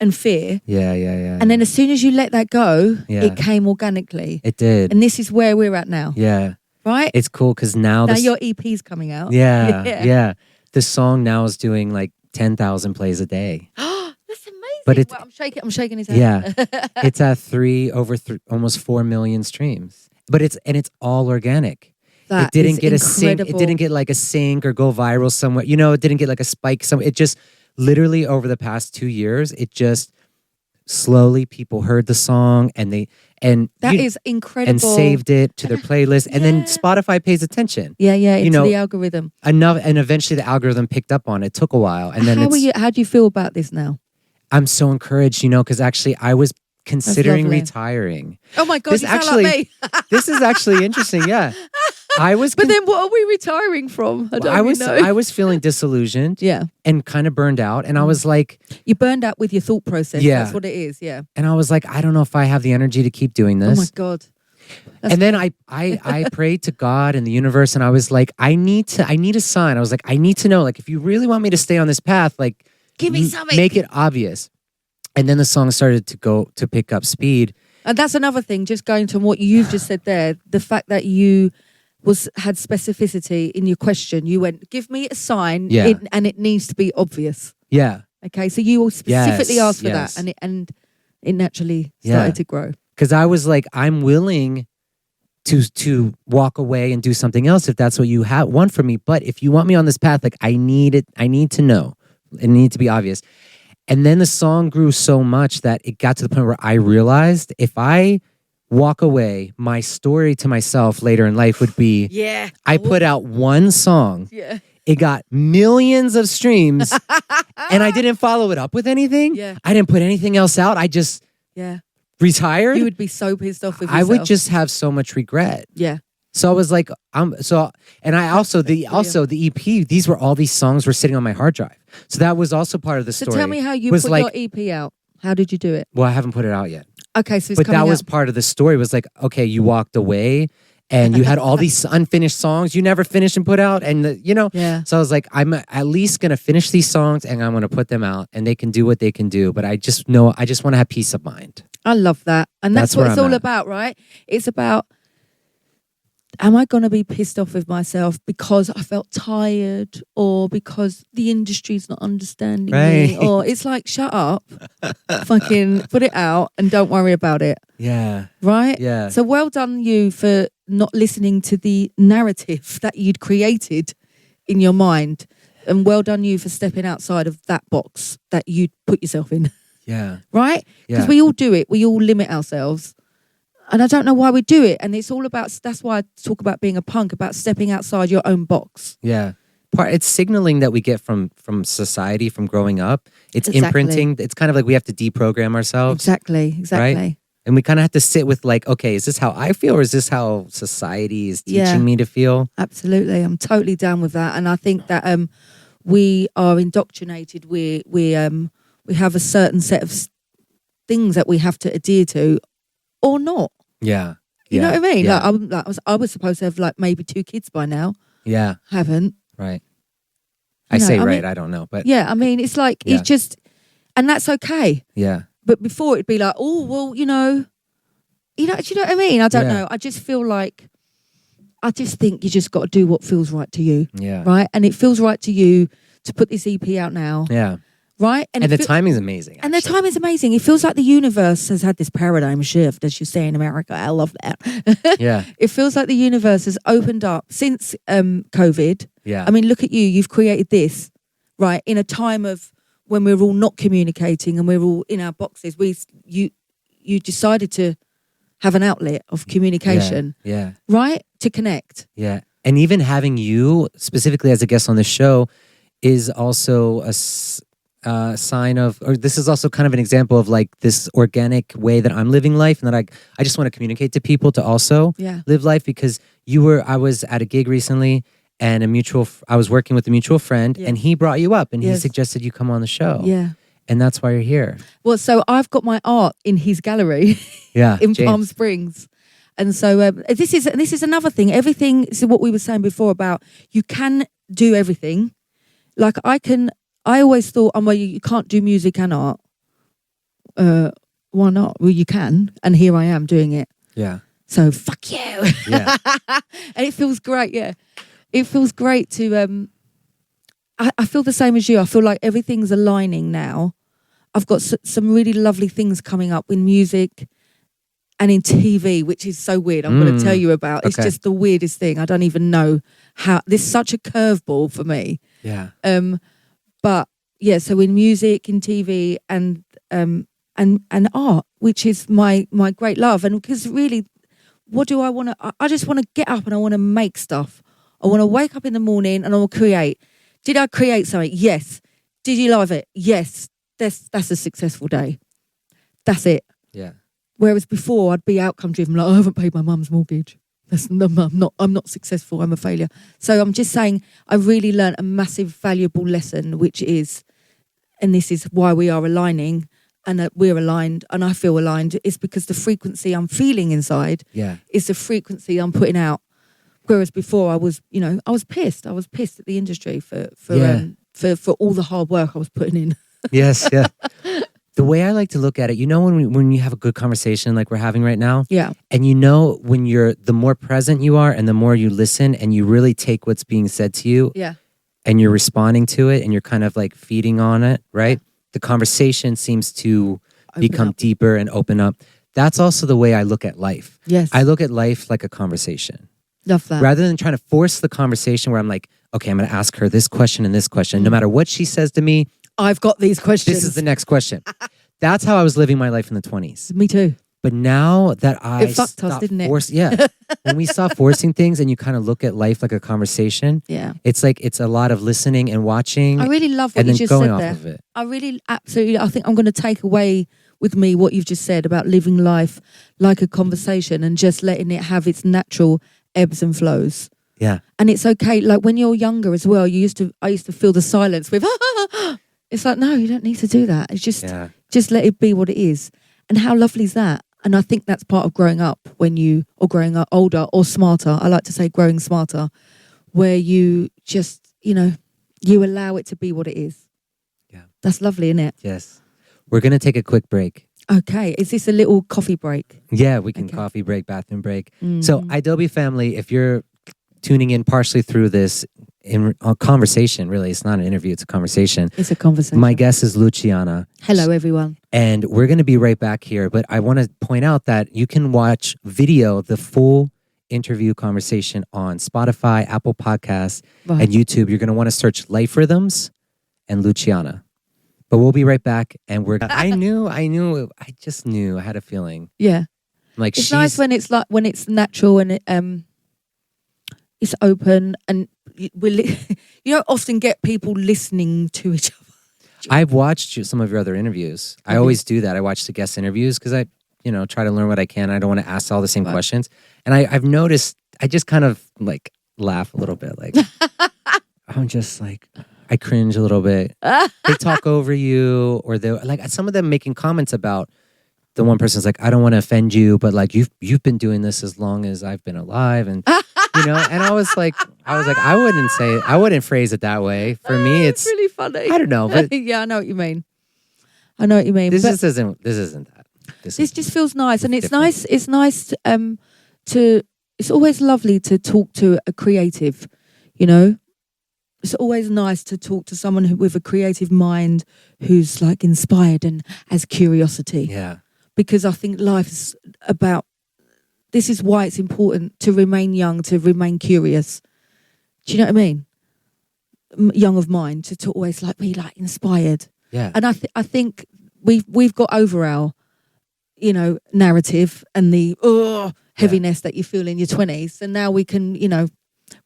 and fear. Yeah. And then as soon as you let that go, it came organically. It did. And this is where we're at now. Yeah. Right? It's cool because now your EP's coming out. Yeah. The song now is doing like 10,000 plays a day. That's amazing. But it's, I'm shaking his head. Yeah. It's at almost 4 million streams. But it's all organic. That it didn't is get incredible. it didn't get like a sync or go viral somewhere. It didn't get like a spike somewhere. It just literally over the past 2 years, it just slowly people heard the song and that is incredible. And saved it to their playlist. And then Spotify pays attention. Yeah, into the algorithm. Enough, and eventually the algorithm picked up on it. It took a while. And then how do you feel about this now? I'm so encouraged, because actually I was considering retiring. Oh my God, you sound like me. This is actually interesting, yeah. But then what are we retiring from? I was feeling disillusioned. Yeah. And kind of burned out. And I was like, you burned out with your thought process. Yeah. That's what it is. Yeah. And I was like, I don't know if I have the energy to keep doing this. Oh my God. Then I prayed to God and the universe, and I was like, I need a sign. I was like, I need to know, like, if you really want me to stay on this path, like, give me something. Make it obvious. And then the song started to pick up speed. And that's another thing, just going to what you've just said there, the fact that you had specificity in your question. You went, give me a sign, and it needs to be obvious. Yeah. Okay, so you specifically asked for that, and it naturally started to grow. Because I was like, I'm willing to walk away and do something else if that's what you want from me. But if you want me on this path, like, I need it. I need to know. It needs to be obvious. And then the song grew so much that it got to the point where I realized if I walk away, my story to myself later in life would be, I put out one song. Yeah. It got millions of streams and I didn't follow it up with anything. Yeah. I didn't put anything else out. I just retired. You would be so pissed off with yourself. I would just have so much regret. Yeah. So I was like, the EP, these were all these songs were sitting on my hard drive. So that was also part of the story. So tell me how you put your EP out. How did you do it? Well, I haven't put it out yet. Okay, so but that was part of the story. Was like, okay, you walked away and you had all these unfinished songs you never finished and put out, and So I was like, I'm at least gonna finish these songs and I'm gonna put them out, and they can do what they can do. But I just want to have peace of mind. I love that, and that's what it's all about, right? It's about, am I going to be pissed off with myself because I felt tired, or because the industry's not understanding me? Or it's like, shut up, fucking put it out and don't worry about it. Yeah. Right? Yeah. So well done you for not listening to the narrative that you'd created in your mind And well done you for stepping outside of that box that you put yourself in. Yeah. Right? Because Yeah. we all do it. We all limit ourselves. And I don't know why we do it. And it's all about, that's why I talk about being a punk, about stepping outside your own box. Yeah. It's signaling that we get from society, from growing up. It's Exactly. imprinting. It's kind of like we have to deprogram ourselves. Exactly. Right? And we kind of have to sit with like, okay, is this how I feel or is this how society is teaching me to feel? Absolutely. I'm totally down with that. And I think that we are indoctrinated. We have a certain set of things that we have to adhere to or not. Yeah. You know what I mean? Yeah. I was supposed to have like maybe 2 kids by now. Yeah. Haven't. Right. You know, I right. mean, I don't know. But yeah, I mean, it's like, it's just, and that's okay. yeah. But before it'd be like, oh, well, do you know what I mean? I don't know. I just feel like, I just think you just got to do what feels right to you. Yeah. Right? And it feels right to you to put this EP out now. Yeah. Right? And the timing's amazing. And the time is amazing. It feels like the universe has had this paradigm shift, as you say in America. I love that. Yeah. It feels like the universe has opened up since COVID. Yeah. I mean, look at you. You've created this, right, in a time of when we're all not communicating and we're all in our boxes. You decided to have an outlet of communication, Yeah. right, to connect. Yeah. And even having you specifically as a guest on the show is also a sign of, or this is also kind of an example of like this organic way that I'm living life, and that I just want to communicate to people to also live life, because I was at a gig recently and I was working with a mutual friend and he brought you up and he suggested you come on the show. Yeah. And that's why you're here. Well, so I've got my art in his gallery in Palm Springs. And so this is another thing. Everything, so what we were saying before about you can do everything. Like I always thought, well, you can't do music and art. Why not? Well, you can. And here I am doing it. Yeah. So fuck you. Yeah. And it feels great. Yeah. It feels great to, I feel the same as you. I feel like everything's aligning now. I've got some really lovely things coming up in music and in TV, which is so weird. I'm going to tell you about. It's just the weirdest thing. I don't even know how. This is such a curveball for me. Yeah. But yeah, so in music, in TV, and art, which is my great love. And because really, what do I want to? I just want to get up and I want to make stuff. I want to wake up in the morning and I will create. Did I create something? Yes. Did you love it? Yes. That's a successful day. That's it. Yeah. Whereas before I'd be outcome driven, like I haven't paid my mum's mortgage. I'm not successful. I'm a failure. So I'm just saying I really learned a massive valuable lesson, which is, and this is why we are aligning and that we're aligned and I feel aligned, is because the frequency I'm feeling inside is the frequency I'm putting out. Whereas before I was pissed. I was pissed at the industry for all the hard work I was putting in. Yes, yeah. The way I like to look at it, when you have a good conversation like we're having right now, and when the more present you are and the more you listen and you really take what's being said to you, and you're responding to it and you're kind of like feeding on it, right? The conversation seems to become deeper and open up. That's also the way I look at life. Yes. I look at life like a conversation. Love that. Rather than trying to force the conversation where I'm like, okay, I'm going to ask her this question and this question. No matter what she says to me, I've got these questions. this is the next question. That's how I was living my life in the 20s. Me too. But now that it fucked us, didn't it? When we stop forcing things and you kind of look at life like a conversation, it's like it's a lot of listening and watching. I really love what you just going said off there. of it. I think I'm going to take away with me what you've just said about living life like a conversation and just letting it have its natural ebbs and flows. Yeah. And it's okay. Like when you're younger as well, I used to feel the silence with, it's like, no, you don't need to do that. It's just let it be what it is. And how lovely is that? And I think that's part of growing up or growing up older or smarter. I like to say growing smarter, where you just, you allow it to be what it is. Yeah. That's lovely, isn't it? Yes. We're going to take a quick break. Okay. Is this a little coffee break? Yeah, we can coffee break, bathroom break. So Adobe family, if you're tuning in partially through this in a conversation, really, it's not an interview, it's a conversation. It's a conversation. My guest is Luciana. Hello, everyone. And we're going to be right back here. But I want to point out that you can watch the full interview conversation on Spotify, Apple Podcasts, Right. and YouTube. You're going to want to search Life Rhythms and Luciana. But we'll be right back. And I just knew. I had a feeling. Yeah. Like It's nice when it's natural and it's open, and you don't often get people listening to each other. I've watched some of your other interviews. I always do that. I watch the guest interviews because I, try to learn what I can. I don't want to ask all the same questions. And I've noticed, I just kind of like laugh a little bit. Like, I'm just like, I cringe a little bit. They talk over you, or they're like, some of them making comments about the one person's like, I don't want to offend you, but like you've been doing this as long as I've been alive, and and I was like, I wouldn't phrase it that way. For me, it's really funny. I don't know, but yeah, I know what you mean. I know what you mean. This but isn't that. This just feels nice, and it's nice. It's nice to. It's always lovely to talk to a creative. It's always nice to talk to someone with a creative mind who's like inspired and has curiosity. Yeah. Because I think life is about. This is why it's important to remain young, to remain curious. Do you know what I mean? Young of mind, to always be inspired. Yeah. And I think we've got over our, narrative and the heaviness that you feel in your 20s, and now we can,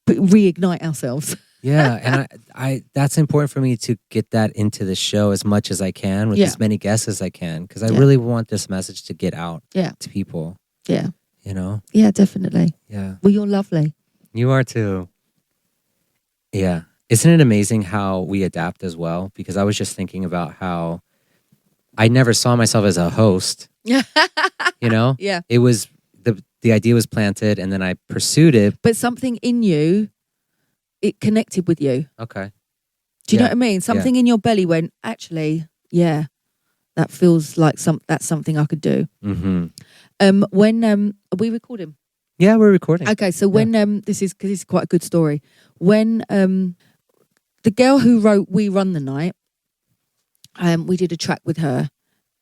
reignite ourselves. Yeah, and I that's important for me to get that into the show as much as I can with as many guests as I can, because I really want this message to get out to people. Yeah. Yeah, definitely. Yeah. Well, you're lovely. You are too. Yeah. Isn't it amazing how we adapt as well? Because I was just thinking about how I never saw myself as a host. Yeah. It was the idea was planted, and then I pursued it. But something in you, it connected with you. Okay. Do you know what I mean? Something in your belly went, actually, that feels like that's something I could do. Mm-hmm. When are we recording? Yeah, we're recording. Okay, so when this is quite a good story. When the girl who wrote "We Run the Night," we did a track with her,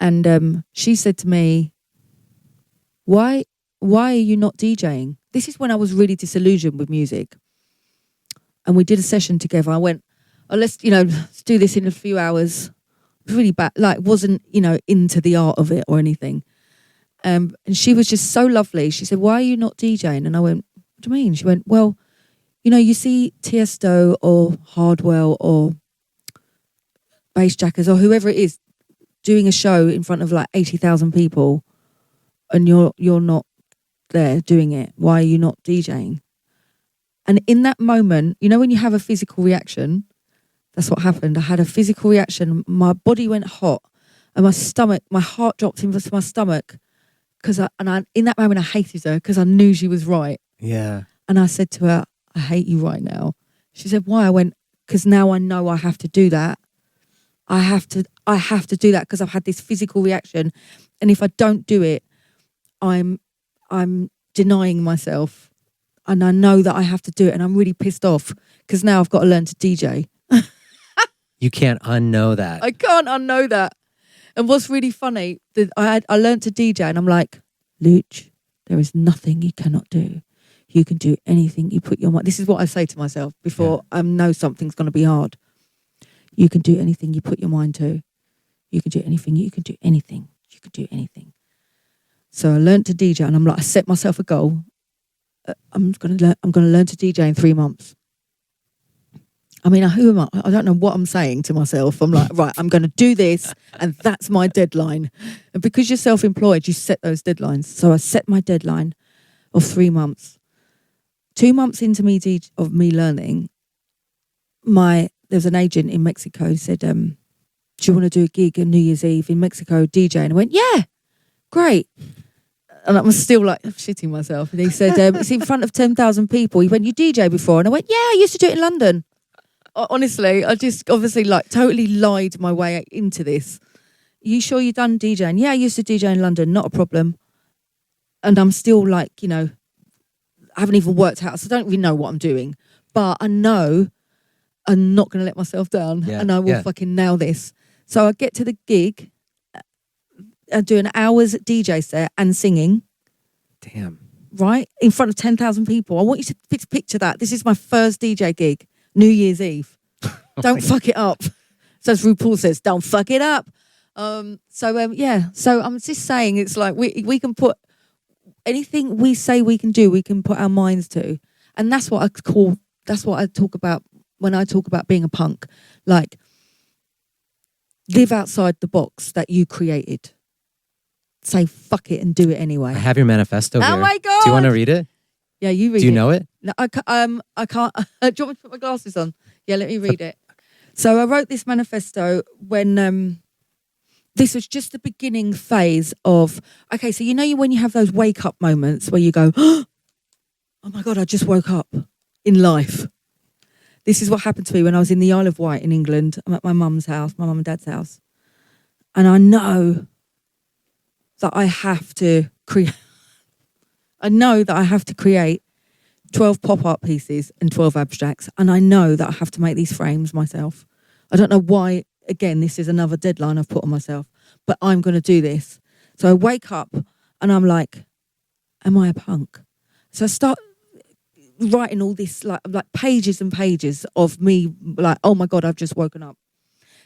and she said to me, "Why are you not DJing?" This is when I was really disillusioned with music, and we did a session together. I went, "Oh, let's do this in a few hours." It was really bad, wasn't into the art of it or anything. And she was just so lovely. She said, "Why are you not DJing?" And I went, "What do you mean?" She went, "Well, you see Tiesto or Hardwell or Bassjackers or whoever it is doing a show in front of 80,000 people, and you're not there doing it. Why are you not DJing?" And in that moment, when you have a physical reaction, that's what happened. I had a physical reaction. My body went hot, and my heart dropped into my stomach. In that moment, I hated her because I knew she was right. Yeah. And I said to her, "I hate you right now." She said, "Why?" I went, "Because now I know I have to do that. I have to do that because I've had this physical reaction, and if I don't do it, I'm denying myself, and I know that I have to do it, and I'm really pissed off because now I've got to learn to DJ." You can't unknow that. I can't unknow that. And what's really funny, that I learned to DJ, and I'm like, "Luch, there is nothing you cannot do. You can do anything you put your mind." This is what I say to myself before I know something's going to be hard. You can do anything you put your mind to. You can do anything. You can do anything. You can do anything. So I learned to DJ, and I set myself a goal. I'm going to learn to DJ in 3 months. I mean, who am I? I don't know what I'm saying to myself. I'm like, right, I'm going to do this, and that's my deadline. And because you're self-employed, you set those deadlines. So I set my deadline of 3 months. 2 months into me learning, there's an agent in Mexico who said, "Do you want to do a gig on New Year's Eve in Mexico, DJ?" And I went, "Yeah, great." And I'm still shitting myself. And he said, "It's in front of 10,000 people." He went, "You DJ before?" And I went, "Yeah, I used to do it in London." Honestly, I just obviously totally lied my way into this. "You sure you done DJing?" "Yeah, I used to DJ in London, not a problem." And I'm still I haven't even worked out, so I don't really know what I'm doing. But I know I'm not going to let myself down, and I will fucking nail this. So I get to the gig, I do an hour's DJ set and singing. Damn. right? In front of 10,000 people. I want you to picture that. This is my first DJ gig, New Year's Eve. Don't fuck it up. So as RuPaul says, don't fuck it up. So I'm just saying, it's like we can put anything we say we can do, we can put our minds to. And that's what I talk about when I talk about being a punk. Like, live outside the box that you created. Say fuck it and do it anyway. I have your manifesto here. Oh my God. Do you want to read it? Yeah, you read it. Do you know it? No, I can't. Do you want me to put my glasses on? Yeah, let me read it. So I wrote this manifesto when this was just the beginning phase of, okay, so when you have those wake up moments where you go, oh my God, I just woke up in life. This is what happened to me when I was in the Isle of Wight in England. I'm at my mum's house, my mum and dad's house. And I know that I have to create 12 pop-art pieces and 12 abstracts. And I know that I have to make these frames myself. I don't know why, again, this is another deadline I've put on myself, but I'm going to do this. So I wake up and I'm like, am I a punk? So I start writing all this like pages and pages of me like, oh my God, I've just woken up.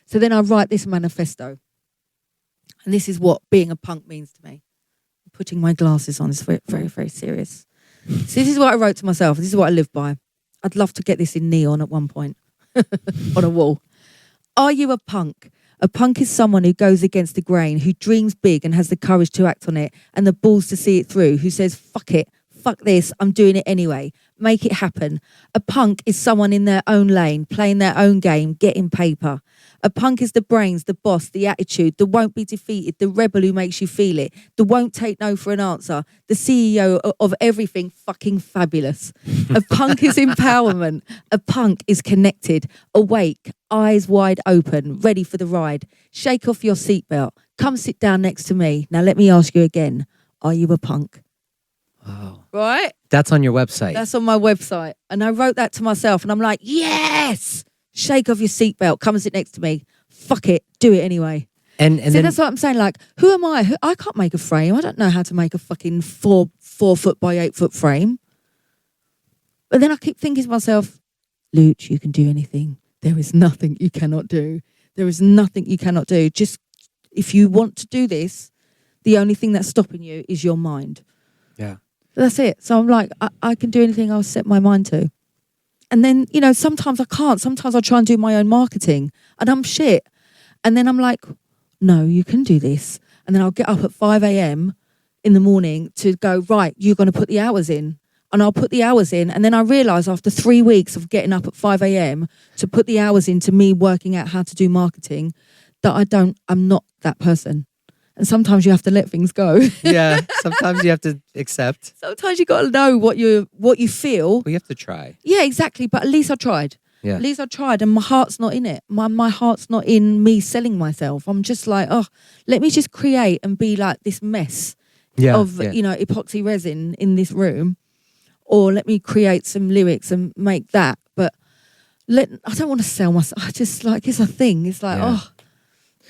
So then I write this manifesto. And this is what being a punk means to me. Putting my glasses on is very, very, very serious. So this is what I wrote to myself. This is what I live by. I'd love to get this in neon at one point on a wall. Are you a punk? A punk is someone who goes against the grain, who dreams big and has the courage to act on it and the balls to see it through, who says, fuck it, fuck this, I'm doing it anyway. Make it happen. A punk is someone in their own lane, playing their own game, getting paper. A punk is the brains, the boss, the attitude, the won't be defeated, the rebel who makes you feel it, the won't take no for an answer, the CEO of everything fucking fabulous. A punk is empowerment. A punk is connected, awake, eyes wide open, ready for the ride. Shake off your seatbelt. Come sit down next to me. Now let me ask you again, are you a punk? Wow. Right? That's on your website. That's on my website. And I wrote that to myself and I'm like, yes! Shake off your seatbelt. Come and sit next to me. Fuck it. Do it anyway. And so then, that's what I'm saying. Like, who am I? I can't make a frame. I don't know how to make a fucking 4 foot by 8 foot frame. But then I keep thinking to myself, Luch, you can do anything. There is nothing you cannot do. There is nothing you cannot do. Just if you want to do this, the only thing that's stopping you is your mind. Yeah. That's it. So I'm like, I can do anything I'll set my mind to. And then, sometimes I can't. Sometimes I try and do my own marketing and I'm shit. And then I'm like, no, you can do this. And then I'll get up at 5 a.m. in the morning to go, right, you're going to put the hours in. And I'll put the hours in. And then I realise after 3 weeks of getting up at 5 a.m. to put the hours into me working out how to do marketing, that I'm not that person. And sometimes you have to let things go. Yeah, sometimes you have to accept. Sometimes you got to know what you feel. We have to try. Yeah, exactly. But at least I tried. Yeah. At least I tried, and my heart's not in it. My heart's not in me selling myself. I'm just like, let me just create and be like this mess of epoxy resin in this room, or let me create some lyrics and make that. But I don't want to sell myself. I just like it's a thing. It's like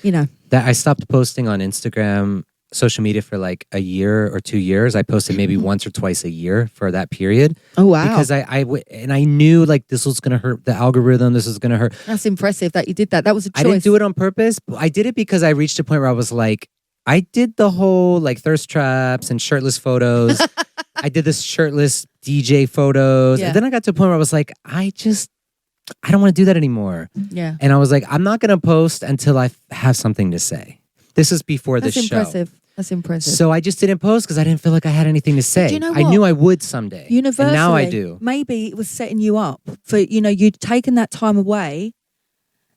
that I stopped posting on Instagram, social media for like a year or 2 years. I posted maybe once or twice a year for that period. Oh, wow. Because I knew like this was going to hurt the algorithm. This was going to hurt. That's impressive that you did that. That was a choice. I didn't do it on purpose. But I did it because I reached a point where I was like, I did the whole like thirst traps and shirtless photos. I did this shirtless DJ photos. Yeah. And then I got to a point where I was like, I don't want to do that anymore. Yeah. And I was like, I'm not going to post until I have something to say. This is before the show. That's impressive. So I just didn't post because I didn't feel like I had anything to say. Do you know I what? knew I would someday. Universally, and now I do. Maybe it was setting you up for, you'd taken that time away.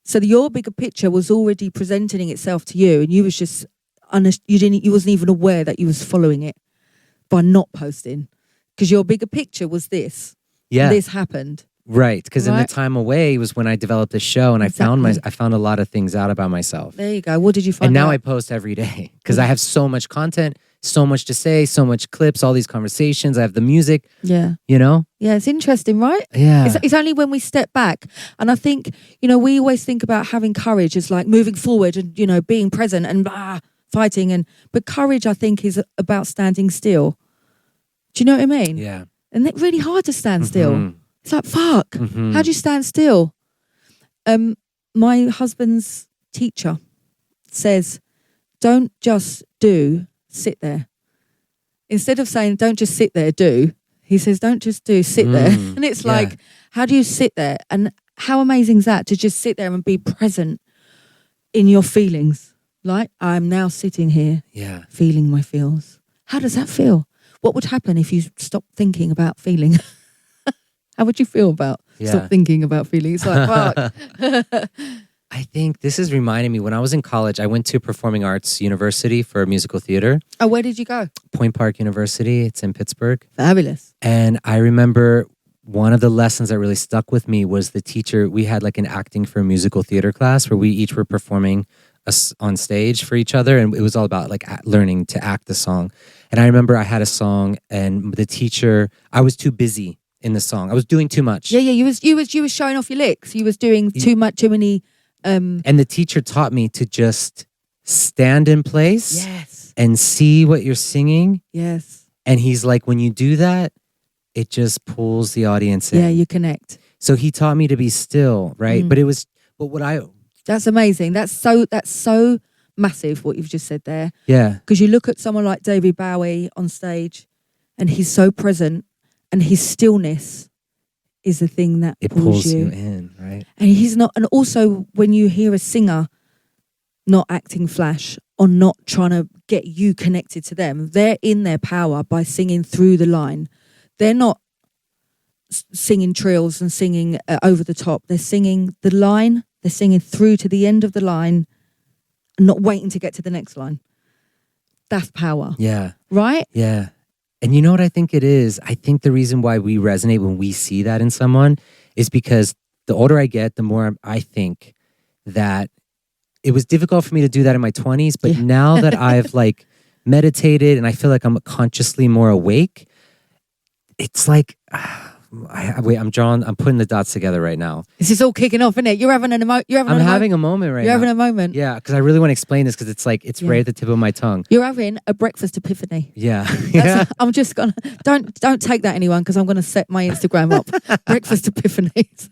So your bigger picture was already presenting itself to you, and you was just, you wasn't even aware that you was following it by not posting. Because your bigger picture was this. Yeah. This happened. Right, because in the time away was when I developed this show, and Exactly. I found a lot of things out about myself. There you go. What did you find And now out? I post every day because I have so much content, so much to say, so much clips, all these conversations. I have the music. Yeah. Yeah, it's interesting, right? Yeah. It's only when we step back. And I think, we always think about having courage as like moving forward and, being present and fighting. But courage, I think, is about standing still Do you know what I mean? Yeah. And it's really hard to stand still. Mhm. It's like, fuck, Mhm. how do you stand still? My husband's teacher says, don't just do, sit there. Instead of saying, don't just sit there, do, he says, don't just do, sit there. And it's like, how do you sit there? And how amazing is that to just sit there and be present in your feelings? Like, I'm now sitting here feeling my feels. How does that feel? What would happen if you stopped thinking about feeling? How would you feel about stop thinking about feeling? It's like, fuck. I think this is reminding me, when I was in college, I went to Performing Arts University for musical theater. Oh, where did you go? Point Park University. It's in Pittsburgh. Fabulous. And I remember one of the lessons that really stuck with me was the teacher. We had like an acting for musical theater class where we each were performing on stage for each other. And it was all about like learning to act the song. And I remember I had a song and the teacher, I was too busy in the song. I was doing too much. Yeah. You was showing off your licks. You was doing too many. And the teacher taught me to just stand in place Yes. and see what you're singing. Yes. And he's like, when you do that, it just pulls the audience in. Yeah, you connect. So he taught me to be still, right? That's amazing. That's so massive what you've just said there. Yeah. Because you look at someone like David Bowie on stage and he's so present and his stillness is the thing that It pulls you in, right? And he's not, and also when you hear a singer not acting flash or not trying to get you connected to them, they're in their power by singing through the line. They're not singing trills and singing over the top. They're singing the line, they're singing through to the end of the line and not waiting to get to the next line. That's power. Yeah. Right? Yeah. And you know what I think it is? I think the reason why we resonate when we see that in someone is because the older I get, the more I think that it was difficult for me to do that in my 20s. But now that I've like meditated and I feel like I'm consciously more awake, it's like, I'm putting the dots together right now. This is all kicking off, isn't it? You're having a moment right now. You're having a moment. Yeah, because I really want to explain this because it's like, it's right at the tip of my tongue. You're having a breakfast epiphany. Yeah. I'm just gonna don't take that anyone because I'm gonna set my Instagram up. Breakfast epiphanies.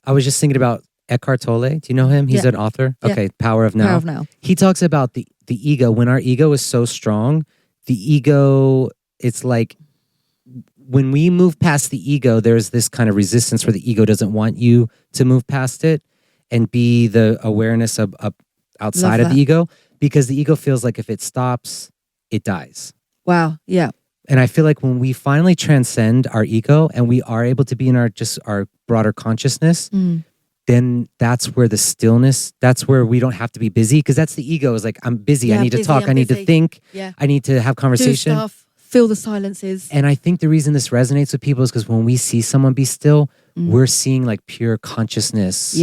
I was just thinking about Eckhart Tolle. Do you know him? He's an author. Yeah. Okay, Power of Now. Power of Now. He talks about the ego. When our ego is so strong, the ego, it's like when we move past the ego, there's this kind of resistance where the ego doesn't want you to move past it and be the awareness of outside of the ego, because the ego feels like if it stops, it dies. Wow. Yeah. And I feel like when we finally transcend our ego and we are able to be in our broader consciousness, then that's where the stillness, that's where we don't have to be busy, because that's the ego is like, I'm busy, I need to talk, I need to think, I need to have conversation. Do stuff, fill the silences. And I think the reason this resonates with people is because when we see someone be still, we're seeing like pure consciousness,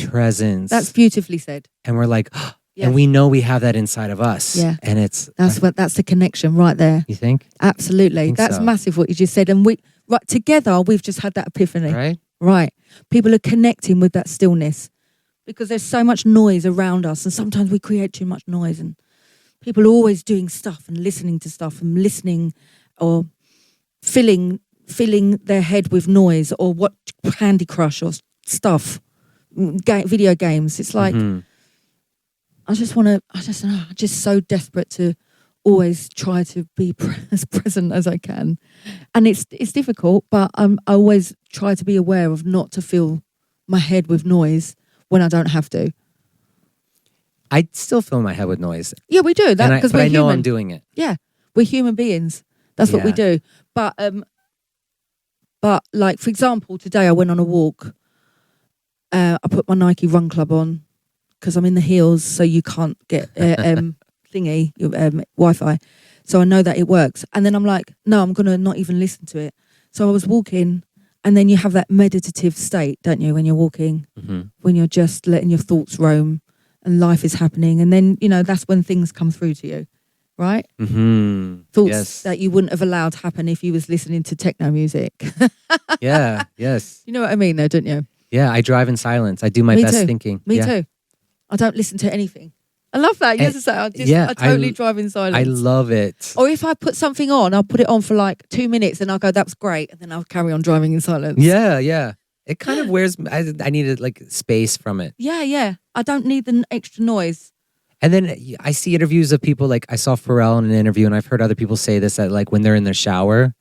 presence. That's beautifully said. And we're like, and we know we have that inside of us. Yeah. And that's the connection right there. You think? Absolutely. That's massive what you just said. And together we've just had that epiphany. Right. People are connecting with that stillness because there's so much noise around us, and sometimes we create too much noise, and people are always doing stuff and listening to stuff and listening or filling their head with noise or what Candy Crush or stuff, video games. It's like, I'm just so desperate to always try to be as present as I can. And it's difficult, but I always try to be aware of not to fill my head with noise when I don't have to. I still fill my head with noise. Yeah, we do. That because we're human. I know I'm doing it. Yeah, we're human beings. That's what we do. But like, for example, today I went on a walk. I put my Nike Run Club on because I'm in the heels, so you can't get Wi-Fi. So I know that it works. And then I'm like, no, I'm going to not even listen to it. So I was walking, and then you have that meditative state, don't you, when you're walking, when you're just letting your thoughts roam and life is happening. And then, that's when things come through to you, right? Thoughts that you wouldn't have allowed happen if you was listening to techno music. Yes. You know what I mean, though, don't you? Yeah, I drive in silence. I do my best thinking. Me too. I don't listen to anything. I love that. You have to say, I totally drive in silence. I love it. Or if I put something on, I'll put it on for like 2 minutes and I'll go, that was great. And then I'll carry on driving in silence. Yeah. It kind of wears, I needed like space from it. Yeah. I don't need the extra noise. And then I see interviews of people, like I saw Pharrell in an interview, and I've heard other people say this, that like when they're in their shower,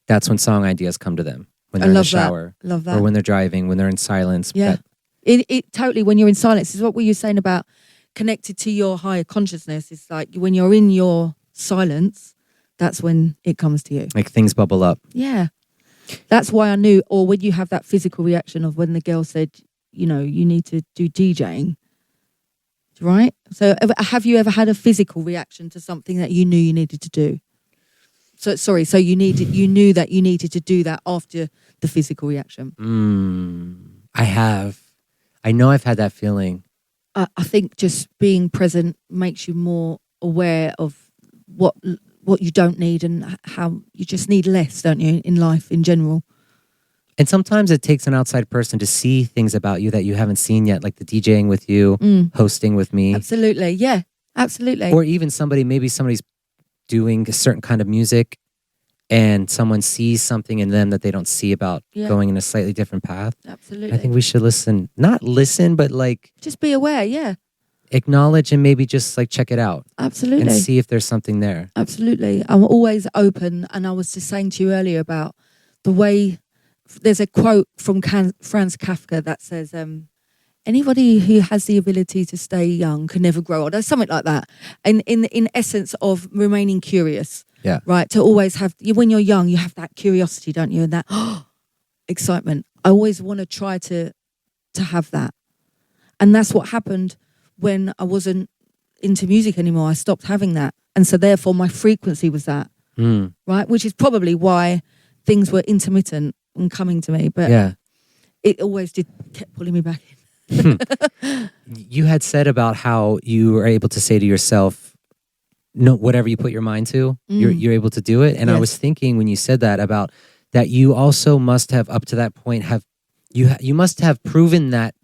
that's when song ideas come to them. When they're in the shower. Love that. Or when they're driving, when they're in silence. Yeah. It totally, when you're in silence, is what were you saying about connected to your higher consciousness? It's like when you're in your silence, that's when it comes to you. Like things bubble up. Yeah. That's why I knew, or when you have that physical reaction of when the girl said, you know, you need to do DJing, right? So have you ever had a physical reaction to something that you knew you needed to do? So you knew that you needed to do that after the physical reaction. I have. I know I've had that feeling. I think just being present makes you more aware of what you don't need and how you just need less, don't you, in life in general. And sometimes it takes an outside person to see things about you that you haven't seen yet, like the DJing with you, hosting with me. Absolutely, yeah, absolutely. Or even maybe somebody's doing a certain kind of music and someone sees something in them that they don't see about going in a slightly different path. Absolutely. I think we should listen, not listen, but like... just be aware, yeah. Acknowledge and maybe just like check it out. Absolutely. And see if there's something there. Absolutely. I'm always open, and I was just saying to you earlier about the way... There's a quote from Franz Kafka that says, anybody who has the ability to stay young can never grow old. Or something like that. And in essence of remaining curious. Yeah. Right. To always have, when you're young, you have that curiosity, don't you? And that excitement. I always want to try to have that. And that's what happened when I wasn't into music anymore. I stopped having that. And so therefore my frequency was that. Right. Which is probably why things were intermittent and coming to me. But it always kept pulling me back in. You had said about how you were able to say to yourself, no, whatever you put your mind to, you're able to do it. And I was thinking when you said that about that, you also must have up to that point you must have proven that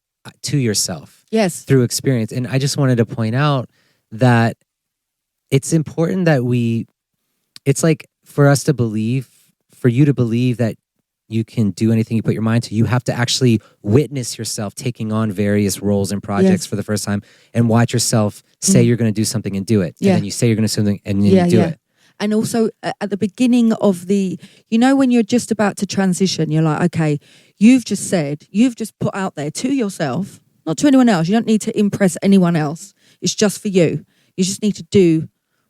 to yourself. Yes. Through experience. And I just wanted to point out that it's important that it's like for us to believe, for you to believe that you can do anything you put your mind to, you have to actually witness yourself taking on various roles and projects for the first time and watch yourself say you're going to do something and do it. And then you say you're going to do something and then you do it. And also at the beginning of when you're just about to transition, you're like, okay, you've just put out there to yourself, not to anyone else. You don't need to impress anyone else. It's just for you. You just need to do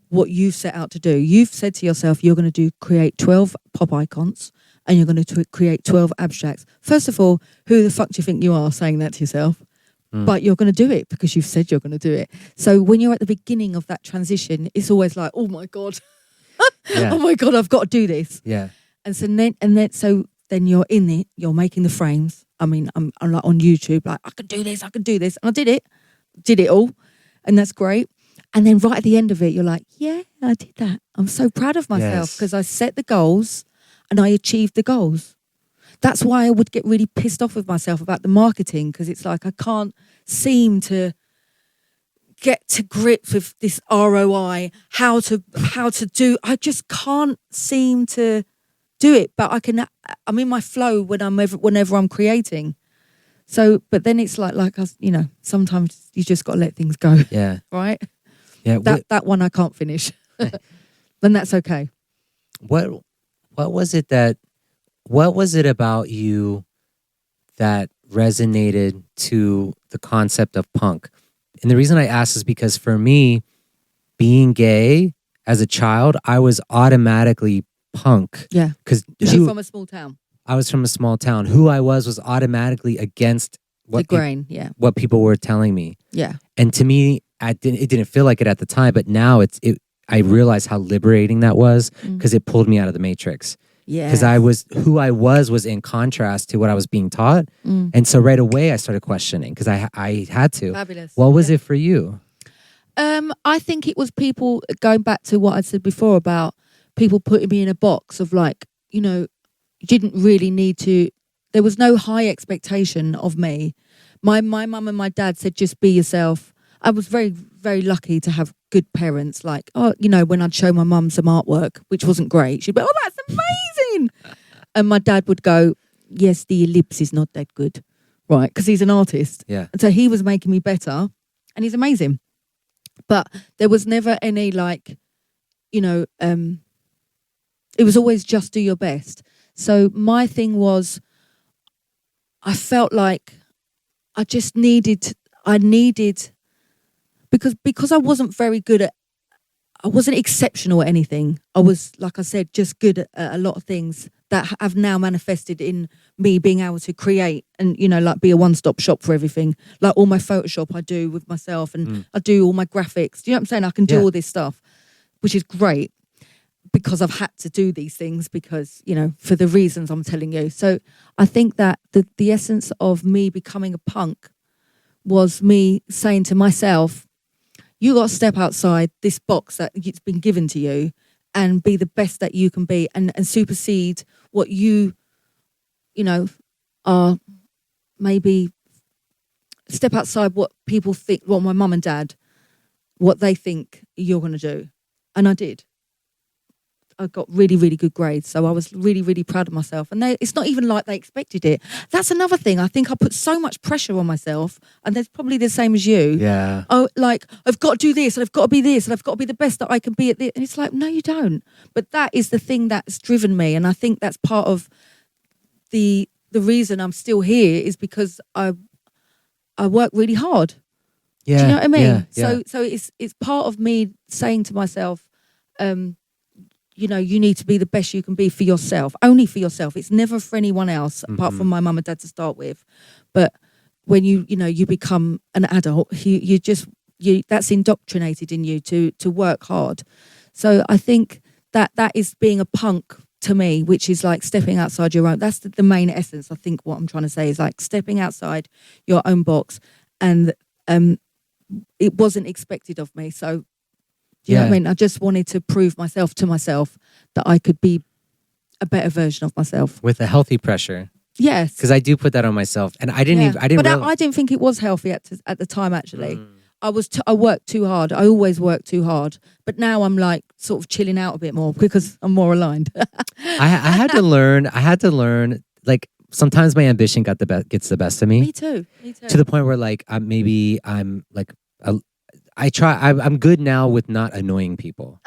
what you've set out to do. You've said to yourself, you're going to create 12 pop icons. And you're going to create 12 abstracts. First of all, who the fuck do you think you are saying that to yourself? But you're going to do it because you've said you're going to do it. So when you're at the beginning of that transition, it's always like, oh my God. Oh my God, I've got to do this. Yeah. And so then you're in it, you're making the frames. I mean, I'm like on YouTube, like, I can do this. And I did it all. And that's great. And then right at the end of it, you're like, yeah, I did that. I'm so proud of myself because I set the goals. And I achieved the goals. That's why I would get really pissed off with myself about the marketing, because it's like I can't seem to get to grips with this ROI, how to do. I just can't seem to do it. But I'm in my flow whenever I'm creating. So, but then it's like sometimes you just got to let things go. Yeah. Right. Yeah. That one I can't finish, then that's okay. What was it about you that resonated to the concept of punk? And the reason I ask is because for me, being gay as a child, I was automatically punk. Yeah. Because you're from a small town. I was from a small town. Who I was automatically against the grain, what people were telling me. Yeah. And to me, it didn't feel like it at the time, but now I realized how liberating that was because it pulled me out of the matrix. Yeah. Because who I was in contrast to what I was being taught. And so right away I started questioning because I had to. Fabulous. What was it for you? I think it was people, going back to what I said before about people putting me in a box of like, you didn't really need to, there was no high expectation of me. My mum and my dad said, just be yourself. I was very, very lucky to have good parents. Like, when I'd show my mum some artwork, which wasn't great, she'd be, "Oh, that's amazing." And my dad would go, "Yes, the ellipse is not that good." Right, because he's an artist. Yeah. And so he was making me better, and he's amazing. But there was never any it was always just do your best. So my thing was, I felt like I needed, because I wasn't very good I wasn't exceptional at anything. I was, like I said, just good at a lot of things that have now manifested in me being able to create and, be a one-stop shop for everything. Like all my Photoshop I do with myself, and I do all my graphics. Do you know what I'm saying? I can do all this stuff, which is great because I've had to do these things because, for the reasons I'm telling you. So I think that the essence of me becoming a punk was me saying to myself, you got to step outside this box that it's been given to you and be the best that you can be, and supersede what you are, maybe step outside what people think, what my mum and dad, what they think you're going to do. And I did. I got really, really good grades. So I was really, really proud of myself. And it's not even like they expected it. That's another thing. I think I put so much pressure on myself, and that's probably the same as you. Yeah. Oh, like, I've got to do this, and I've got to be this, and I've got to be the best that I can be at this. And it's like, no, you don't. But that is the thing that's driven me. And I think that's part of the reason I'm still here, is because I work really hard. Yeah. Do you know what I mean? Yeah. So it's part of me saying to myself, you need to be the best you can be for yourself, only for yourself. It's never for anyone else, apart from my mum and dad to start with. But when you become an adult, that's indoctrinated in you to work hard. So I think that is being a punk to me, which is like stepping outside your own. That's the main essence. I think what I'm trying to say is like stepping outside your own box, and it wasn't expected of me. So. Do you know what I mean? I just wanted to prove to myself that I could be a better version of myself. With a healthy pressure. Yes. Because I do put that on myself. And I didn't I didn't think it was healthy at the time, actually. I worked too hard. I always worked too hard. But now I'm like sort of chilling out a bit more because I'm more aligned. I had to learn, like, sometimes my ambition gets the best of me. Me too. To the point where, like, I'm like, I'm good now with not annoying people.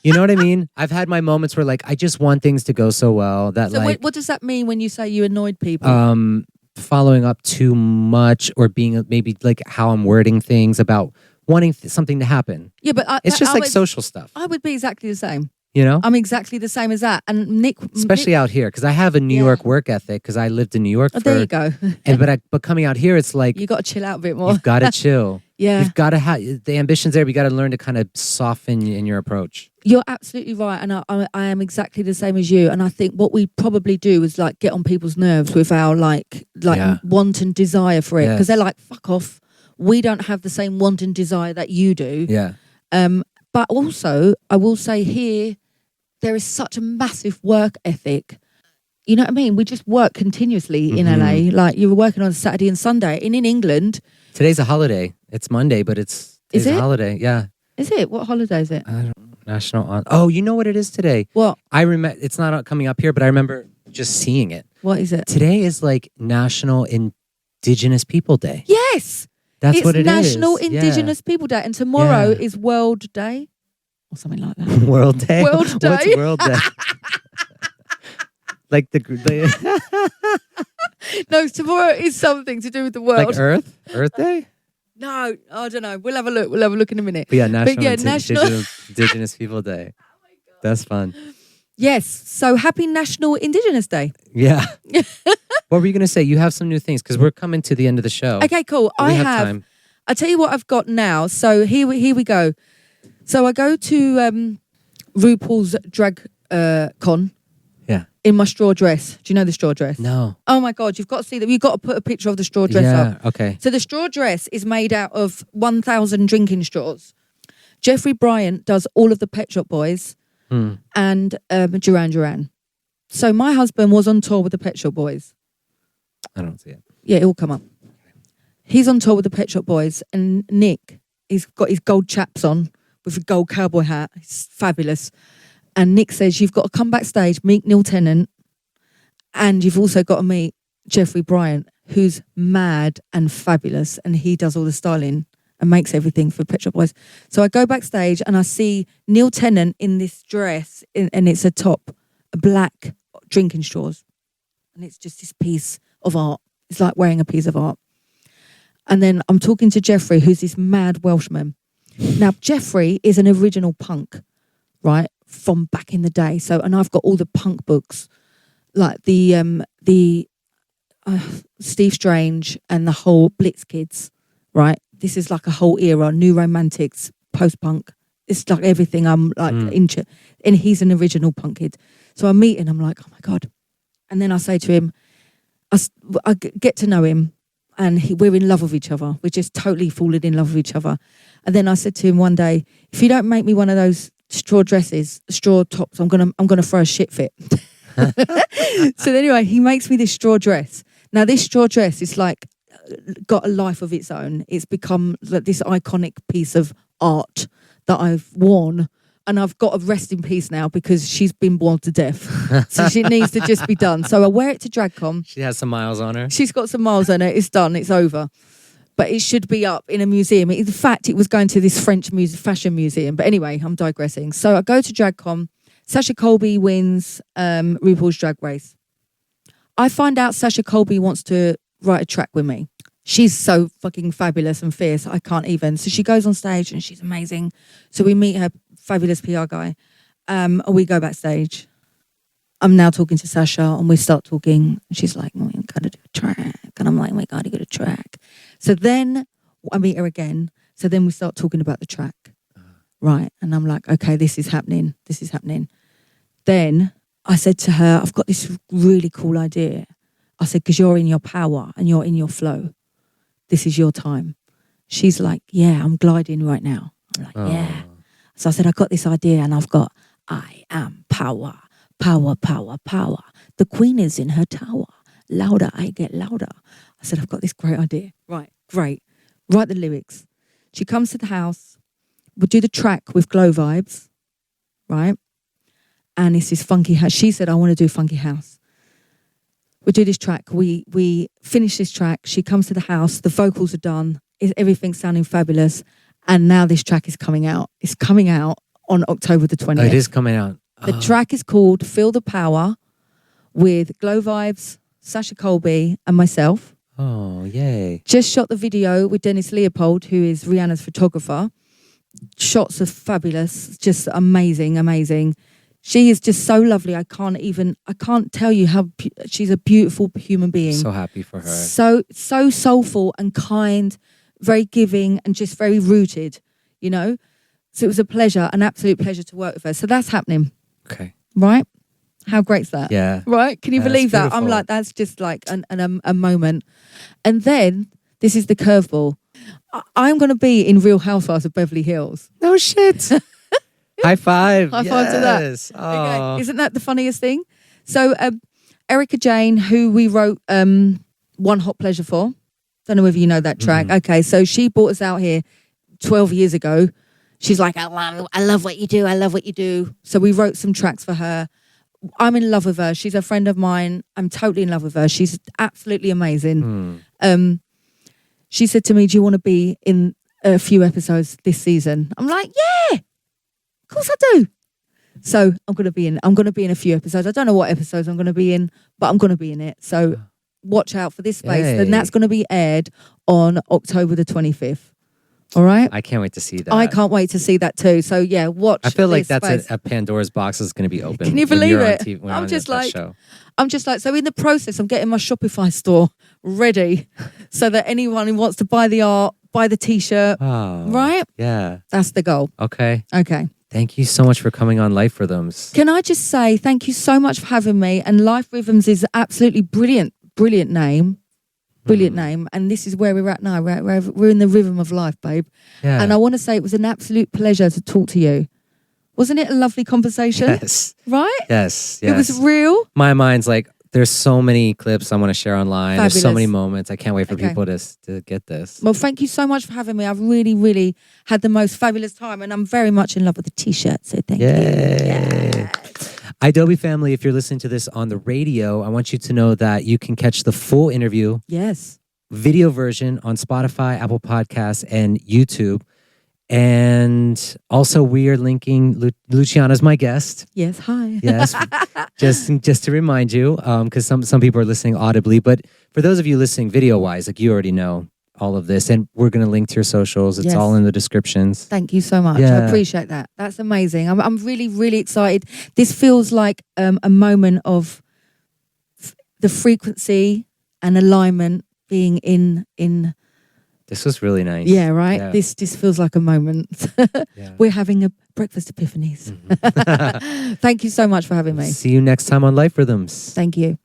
You know what I mean? I've had my moments where, like, I just want things to go so well that, so like, what does that mean when you say you annoyed people? Following up too much, or being maybe like how I'm wording things about wanting something to happen. Yeah, but it's just like social stuff. I would be exactly the same. You know? I'm exactly the same as that. And Nick... Especially out here, because I have a New York work ethic, because I lived in New York there you go. but coming out here, it's like... You got to chill out a bit more. You've got to chill. Yeah. You've got to have... The ambition's there, but you got to learn to kind of soften in your approach. You're absolutely right. And I am exactly the same as you. And I think what we probably do is like get on people's nerves with our like want and desire for it. Because they're like, fuck off. We don't have the same want and desire that you do. Yeah. But also, I will say here, there is such a massive work ethic. You know what I mean? We just work continuously in LA. Like, you were working on Saturday and Sunday. And in England... Today's a holiday. It's Monday, but it's a holiday. Yeah. Is it? What holiday is it? I don't know. National... Oh, you know what it is today? What? I remember... It's not coming up here, but I remember just seeing it. What is it? Today is like National Indigenous People Day. Yes! That's what it is. It's National Indigenous People Day. And tomorrow is World Day. Or something like that. World Day? World Day. What's World Day? Like No, tomorrow is something to do with the world. Like Earth Day? No, I don't know. We'll have a look in a minute. But yeah, National National Indigenous People Day. Oh my God. That's fun. Yes. So happy National Indigenous Day. Yeah. What were you going to say? You have some new things because we're coming to the end of the show. Okay, cool. I have time. I'll tell you what I've got now. So here we go. So I go to RuPaul's Drag Con. Yeah. In my straw dress. Do you know the straw dress? No. Oh my God, you've got to see that. You've got to put a picture of the straw dress up. Okay. So the straw dress is made out of 1,000 drinking straws. Jeffrey Bryant does all of the Pet Shop Boys and Duran Duran. So my husband was on tour with the Pet Shop Boys. I don't see it. Yeah, it will come up. He's on tour with the Pet Shop Boys, and Nick, he's got his gold chaps on with a gold cowboy hat. It's fabulous. And Nick says, you've got to come backstage, meet Neil Tennant, and you've also got to meet Jeffrey Bryant, who's mad and fabulous, and he does all the styling and makes everything for Pet Shop Boys. So I go backstage and I see Neil Tennant in this dress, and it's a top, a black drinking straws. And it's just this piece of art. It's like wearing a piece of art. And then I'm talking to Jeffrey, who's this mad Welshman. Now, Jeffrey is an original punk, right, from back in the day. So, and I've got all the punk books, like the Steve Strange and the whole Blitz Kids, right? This is like a whole era, new romantics, post-punk. It's like everything I'm like into. And he's an original punk kid. So I meet him, I'm like, oh my God. And then I say to him, I get to know him, and we're in love with each other. We're just totally falling in love with each other. And then I said to him one day, if you don't make me one of those straw dresses, straw tops, I'm gonna throw a shit fit. So anyway, he makes me this straw dress. Now this straw dress is like got a life of its own. It's become like this iconic piece of art that I've worn. And I've got a rest in peace now because she's been bored to death. So she needs to just be done. So I wear it to DragCon. She has some miles on her. She's got some miles on it. It's done. It's over. But it should be up in a museum. In fact, it was going to this French fashion museum. But anyway, I'm digressing. So I go to DragCon. Sasha Colby wins RuPaul's Drag Race. I find out Sasha Colby wants to write a track with me. She's so fucking fabulous and fierce. I can't even. So she goes on stage and she's amazing. So we meet her fabulous PR guy. And we go backstage. I'm now talking to Sasha and we start talking. And she's like, we got to do a track. And I'm like, we got to get a track. So then I meet her again. So then we start talking about the track. Right. And I'm like, okay, this is happening. This is happening. Then I said to her, I've got this really cool idea. I said, because you're in your power and you're in your flow. This is your time. She's like, yeah, I'm gliding right now. I'm like, yeah. So I said, I got this idea and I've got, I am power, power, power, power. The queen is in her tower. Louder, I get louder. I said, I've got this great idea. Right, great. Write the lyrics. She comes to the house. We'll do the track with Glow Vibes, right? And it's this funky house. She said, I want to do funky house. We do this track. We finish this track. She comes to the house. The vocals are done. Everything's sounding fabulous. And now this track is coming out. It's coming out on October the 20th. Oh, it is coming out. The track is called Feel the Power with Glow Vibes, Sasha Colby and myself. Oh, yay. Just shot the video with Dennis Leopold, who is Rihanna's photographer. Shots are fabulous. Just amazing, amazing. She is just so lovely. I can't tell you how she's a beautiful human being. So happy for her. So soulful and kind, very giving and just very rooted, you know? So it was a pleasure, an absolute pleasure to work with her. So that's happening. Okay. Right? How great's that? Yeah. Right? Can you believe that? I'm like, that's just like a moment. And then this is the curveball. I'm going to be in Real Housewives of Beverly Hills. No shit. High five. High five to that. Oh. Okay. Isn't that the funniest thing? So Erica Jane, who we wrote One Hot Pleasure for. Don't know whether you know that track. Okay, so she brought us out here 12 years ago. She's like, I love what you do. I love what you do. So we wrote some tracks for her. I'm in love with her. She's a friend of mine. I'm totally in love with her. She's absolutely amazing. She said to me, do you want to be in a few episodes this season? I'm like, yeah. Of course I do. So I'm going to be in a few episodes. I don't know what episodes I'm going to be in, but I'm going to be in it. So watch out for this space. Yay. And that's going to be aired on October the 25th. All right? I can't wait to see that. I can't wait to see that too. So yeah, watch. I feel like this that's space. a Pandora's box is going to be open. Can you believe it? I'm just like, so in the process, I'm getting my Shopify store ready so that anyone who wants to buy the art, buy the t-shirt, right? Yeah. That's the goal. Okay. Thank you so much for coming on Life Rhythms. Can I just say thank you so much for having me? And Life Rhythms is absolutely brilliant name. Brilliant name. And this is where we're at now. We're in the rhythm of life, babe. Yeah. And I want to say it was an absolute pleasure to talk to you. Wasn't it a lovely conversation? Yes. Right? Yes. It was real. My mind's like There's so many clips I want to share online. There's so Fabulous. many moments. I can't wait for Okay. people to get this. Well, thank you so much for having me. I've really, really had the most fabulous time, and I'm very much in love with the t-shirt. So thank you. Yay. Adobe family, if you're listening to this on the radio, I want you to know that you can catch the full interview, Yes. video version on Spotify, Apple Podcasts, and YouTube. And also, we are linking Luciana's my guest. Yes. Hi. Yes, just to remind you, because some people are listening audibly, but for those of you listening video wise, like you already know all of this, and we're going to link to your socials. It's Yes. all in the descriptions. Thank you so much. Yeah. I appreciate that. That's amazing. I'm really, really excited. This feels like a moment of the frequency and alignment being in. This was really nice. Yeah, right. Yeah. This feels like a moment. Yeah. We're having a breakfast epiphanies. Thank you so much for having me. See you next time on Life Rhythms. Thank you.